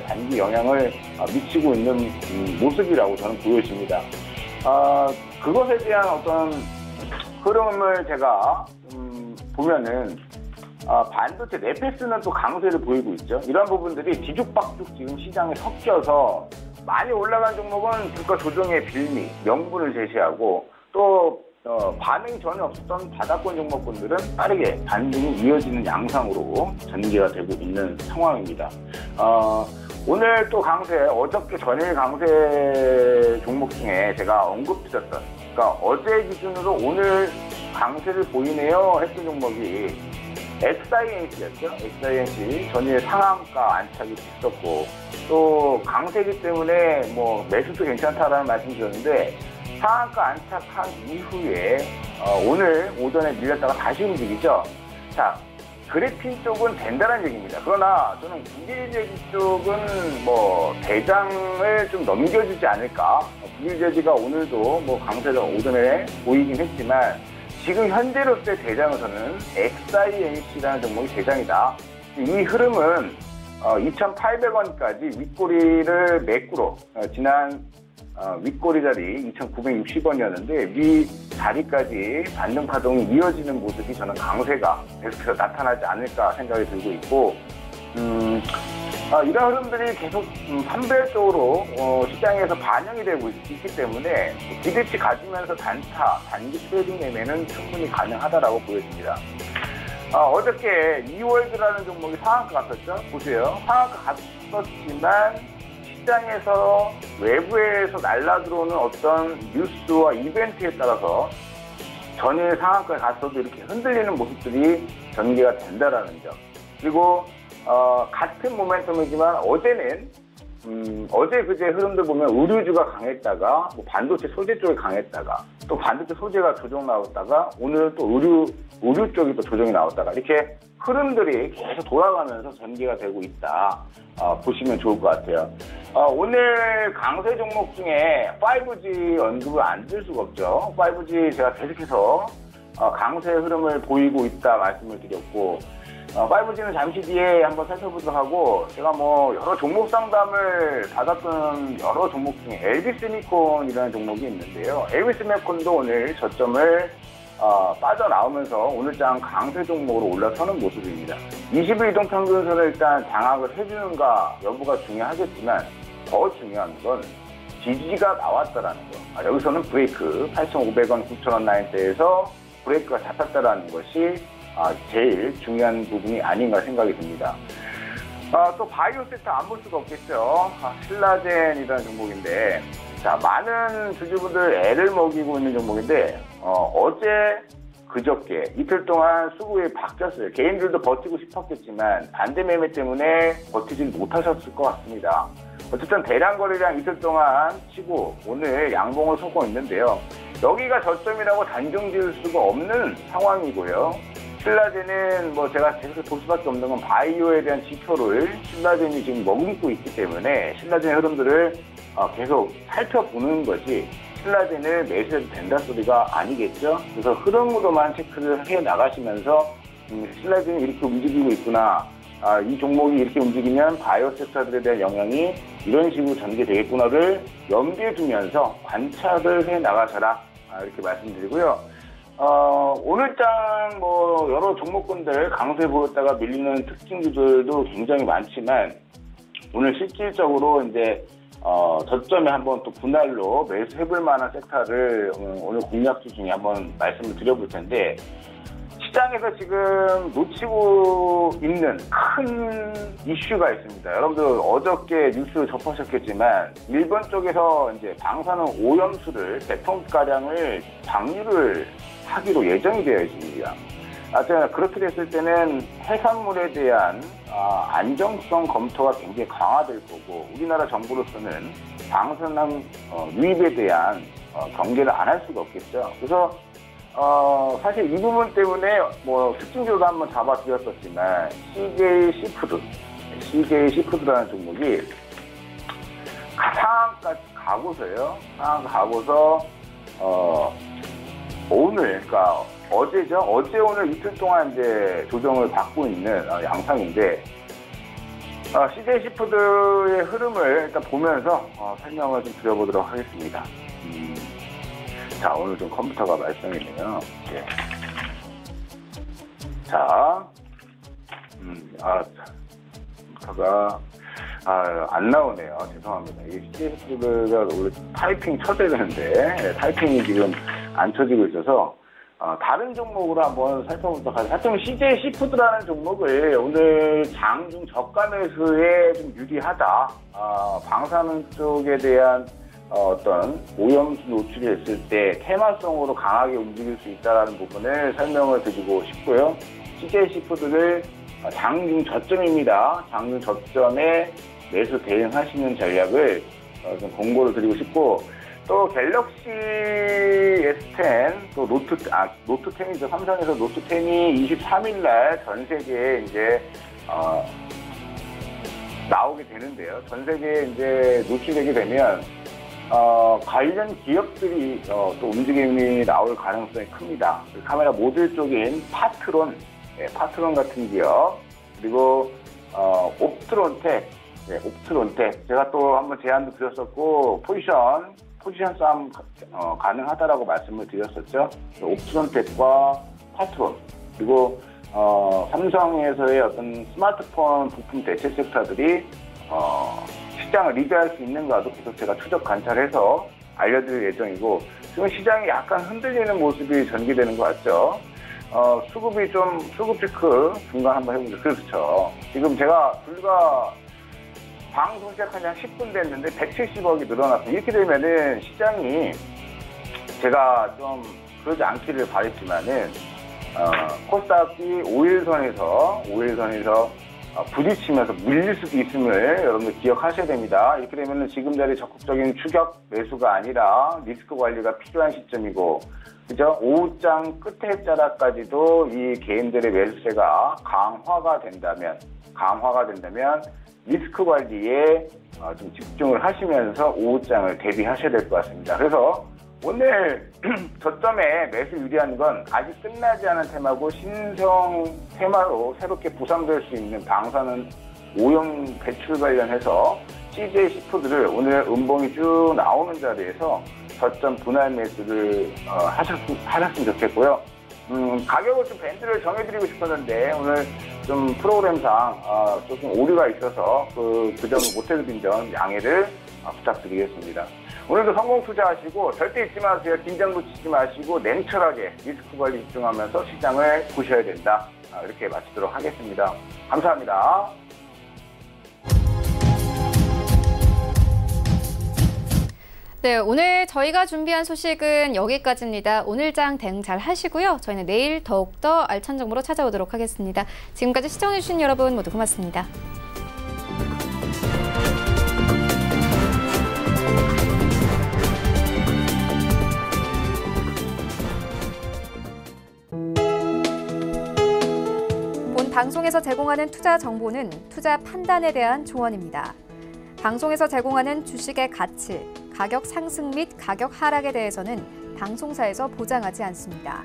단기 영향을 미치고 있는 모습이라고 저는 보여집니다. 그것에 대한 어떤 흐름을 제가 보면은 반도체 네페스는 또 강세를 보이고 있죠. 이런 부분들이 뒤죽박죽 지금 시장에 섞여서 많이 올라간 종목은 주가 조정의 빌미, 명분을 제시하고 또 반응이 전혀 없었던 바닥권 종목군들은 빠르게 반등이 이어지는 양상으로 전개가 되고 있는 상황입니다. 오늘 또 강세, 어저께 전일 강세 종목 중에 제가 언급드렸던, 그러니까 어제 기준으로 오늘 강세를 보이네요 했던 종목이 XINC였죠. XINC 전일 상한가 안착이 있었고 또 강세기 때문에 뭐 매수도 괜찮다라는 말씀 드렸는데 상한가 안착한 이후에 오늘 오전에 밀렸다가 다시 움직이죠. 자, 그래핀 쪽은 된다는 얘기입니다. 그러나 저는 국일제지 쪽은 뭐 대장을 좀 넘겨주지 않을까. 국일제지가 오늘도 뭐 강세를 오전에 보이긴 했지만 지금 현재로서의 대장은 저는 XINC라는 종목이 대장이다. 이 흐름은 2,800원까지 윗꼬리를 매꾸로 지난 윗꼬리 자리 2,960원이었는데 위 자리까지 반등 파동이 이어지는 모습이 저는 강세가 계속해서 나타나지 않을까 생각이 들고 있고 이런 흐름들이 계속 판별적으로 시장에서 반영이 되고 있기 때문에 기대치 가지면서 단기 트레이딩 매매는 충분히 가능하다라고 보여집니다. 어저께 이월드라는 종목이 상한가 갔었죠. 보세요. 상한가 갔었지만 시장에서 외부에서 날라들어오는 어떤 뉴스와 이벤트에 따라서 전일 상한가에 갔어도 이렇게 흔들리는 모습들이 전개가 된다라는 점. 그리고 같은 모멘텀이지만 어제는 어제 그제 흐름들 보면 의류주가 강했다가 뭐 반도체 소재 쪽이 강했다가 또 반도체 소재가 조정 나왔다가 오늘 또 의류 쪽이 또 조정이 나왔다가 이렇게 흐름들이 계속 돌아가면서 전개가 되고 있다. 보시면 좋을 것 같아요. 오늘 강세 종목 중에 5G 언급을 안 드릴 수가 없죠. 5G 제가 계속해서 강세 흐름을 보이고 있다 말씀을 드렸고 5G는 잠시 뒤에 한번 살펴보도록 하고 제가 뭐 여러 종목 상담을 받았던 여러 종목 중에 LB세미콘이라는 종목이 있는데요. LB세미콘도 오늘 저점을 빠져나오면서 오늘장 강세 종목으로 올라서는 모습입니다. 20일 이동평균선을 일단 장악을 해주는가 여부가 중요하겠지만 더 중요한 건 지지가 나왔다라는 거. 여기서는 브레이크 8,500원, 9,000원 라인대에서 브레이크가 잡혔다라는 것이 제일 중요한 부분이 아닌가 생각이 듭니다. 또 바이오 섹터 안 볼 수가 없겠죠. 신라젠이라는 종목인데 자, 많은 주주분들 애를 먹이고 있는 종목인데 어제 그저께 이틀 동안 수급이 바뀌었어요. 개인들도 버티고 싶었겠지만 반대 매매 때문에 버티지 못하셨을 것 같습니다. 어쨌든 대량 거래량 이틀 동안 치고 오늘 양봉을 쏘고 있는데요. 여기가 저점이라고 단정 지을 수가 없는 상황이고요. 신라젠은 뭐 제가 계속 볼 수밖에 없는 건 바이오에 대한 지표를 신라젠이 지금 머금고 있기 때문에 신라젠 흐름들을 계속 살펴보는 것이 신라젠을 매수해도 된다 소리가 아니겠죠. 그래서 흐름으로만 체크를 해 나가시면서 신라젠이 이렇게 움직이고 있구나. 이 종목이 이렇게 움직이면 바이오 섹터들에 대한 영향이 이런 식으로 전개되겠구나를 염두에 두면서 관찰을 해 나가셔라. 이렇게 말씀드리고요. 오늘장 뭐 여러 종목군들 강세 보였다가 밀리는 특징주들도 굉장히 많지만 오늘 실질적으로 이제 저점에 한번 또 분할로 매수해볼 만한 섹터를 오늘 공략주 중에 한번 말씀을 드려볼 텐데 시장에서 지금 놓치고 있는 큰 이슈가 있습니다. 여러분들 어저께 뉴스 접하셨겠지만 일본 쪽에서 이제 방사능 오염수를 100톤가량을 방류를 하기로 예정이 되어 있습니다. 그렇게 됐을 때는 해산물에 대한 안정성 검토가 굉장히 강화될 거고 우리나라 정부로서는 방사능 유입에 대한 경계를 안 할 수가 없겠죠. 그래서 사실 이 부분 때문에 뭐 특징적으로 한번 잡아드렸었지만 CJ 시푸드라는 종목이 상한까지 가고서요. 상한가 가고서 오늘 그러니까 어제죠. 어제 오늘 이틀 동안 이제 조정을 받고 있는 양상인데 CJ 시푸드의 흐름을 일단 보면서 설명을 좀 드려보도록 하겠습니다. 자, 오늘 좀 컴퓨터가 말썽이네요. 예. 자, 컴퓨터가 안 나오네요. 죄송합니다. 이 CJ 시푸드가 원래 타이핑 쳐야 되는데 타이핑이 지금 안 쳐지고 있어서 다른 종목으로 한번 살펴보도록 하겠습니다. 하여튼 CJ 시푸드라는 종목을 오늘 장중 저가 매수에 좀 유리하다. 방사능 쪽에 대한 어떤 오염수 노출이 됐을 때 테마성으로 강하게 움직일 수 있다는 부분을 설명을 드리고 싶고요. CJ 시푸드를 장중 저점입니다. 장중 저점에 매수 대응하시는 전략을 좀 공고를 드리고 싶고 또 갤럭시 S10 또 노트10이죠. 삼성에서 노트10이 23일날 전 세계에 이제 나오게 되는데요. 전 세계에 이제 노출되게 되면 관련 기업들이 또 움직임이 나올 가능성이 큽니다. 카메라 모듈 쪽인 파트론 같은 기업, 그리고 옵트론텍, 네, 옵트론텍. 제가 또 한번 제안도 드렸었고 포지션 싸움 가능하다라고 말씀을 드렸었죠. 옵트론텍과 파트론, 그리고 삼성에서의 어떤 스마트폰 부품 대체 섹터들이 시장을 리드할 수 있는가도 계속 제가 추적 관찰해서 알려드릴 예정이고, 지금 시장이 약간 흔들리는 모습이 전개되는 것 같죠. 수급 피크 중간 한번 해보죠. 그렇죠. 지금 제가 불과 방송 시작한 지 한 10분 됐는데 170억이 늘어났어요. 이렇게 되면은 시장이, 제가 좀 그러지 않기를 바랬지만은 코스닥이 5일선에서 부딪히면서 밀릴 수도 있음을 여러분들 기억하셔야 됩니다. 이렇게 되면은 지금 자리 적극적인 추격 매수가 아니라 리스크 관리가 필요한 시점이고, 그죠? 오후장 끝에 자락까지도 이 개인들의 매수세가 강화가 된다면 리스크 관리에 좀 집중을 하시면서 오후장을 대비하셔야 될 것 같습니다. 그래서 오늘 저점에 매수 유리한 건 아직 끝나지 않은 테마고, 신성 테마로 새롭게 부상될 수 있는 방사능 오염 배출 관련해서 CJ 시푸드를 오늘 음봉이 쭉 나오는 자리에서 저점 분할 매수를 하셨으면 좋겠고요. 가격을 좀 밴드를 정해드리고 싶었는데 오늘 좀 프로그램상 조금 오류가 있어서 그 점을 못해드린 점 양해를 부탁드리겠습니다. 오늘도 성공 투자하시고 절대 잊지 마세요. 긴장 놓치지 마시고 냉철하게 리스크 관리 집중하면서 시장을 보셔야 된다. 이렇게 마치도록 하겠습니다. 감사합니다. 네, 오늘 저희가 준비한 소식은 여기까지입니다. 오늘 장 대응 잘 하시고요. 저희는 내일 더욱더 알찬 정보로 찾아오도록 하겠습니다. 지금까지 시청해주신 여러분 모두 고맙습니다. 본 방송에서 제공하는 투자 정보는 투자 판단에 대한 조언입니다. 방송에서 제공하는 주식의 가치, 가격 상승 및 가격 하락에 대해서는 방송사에서 보장하지 않습니다.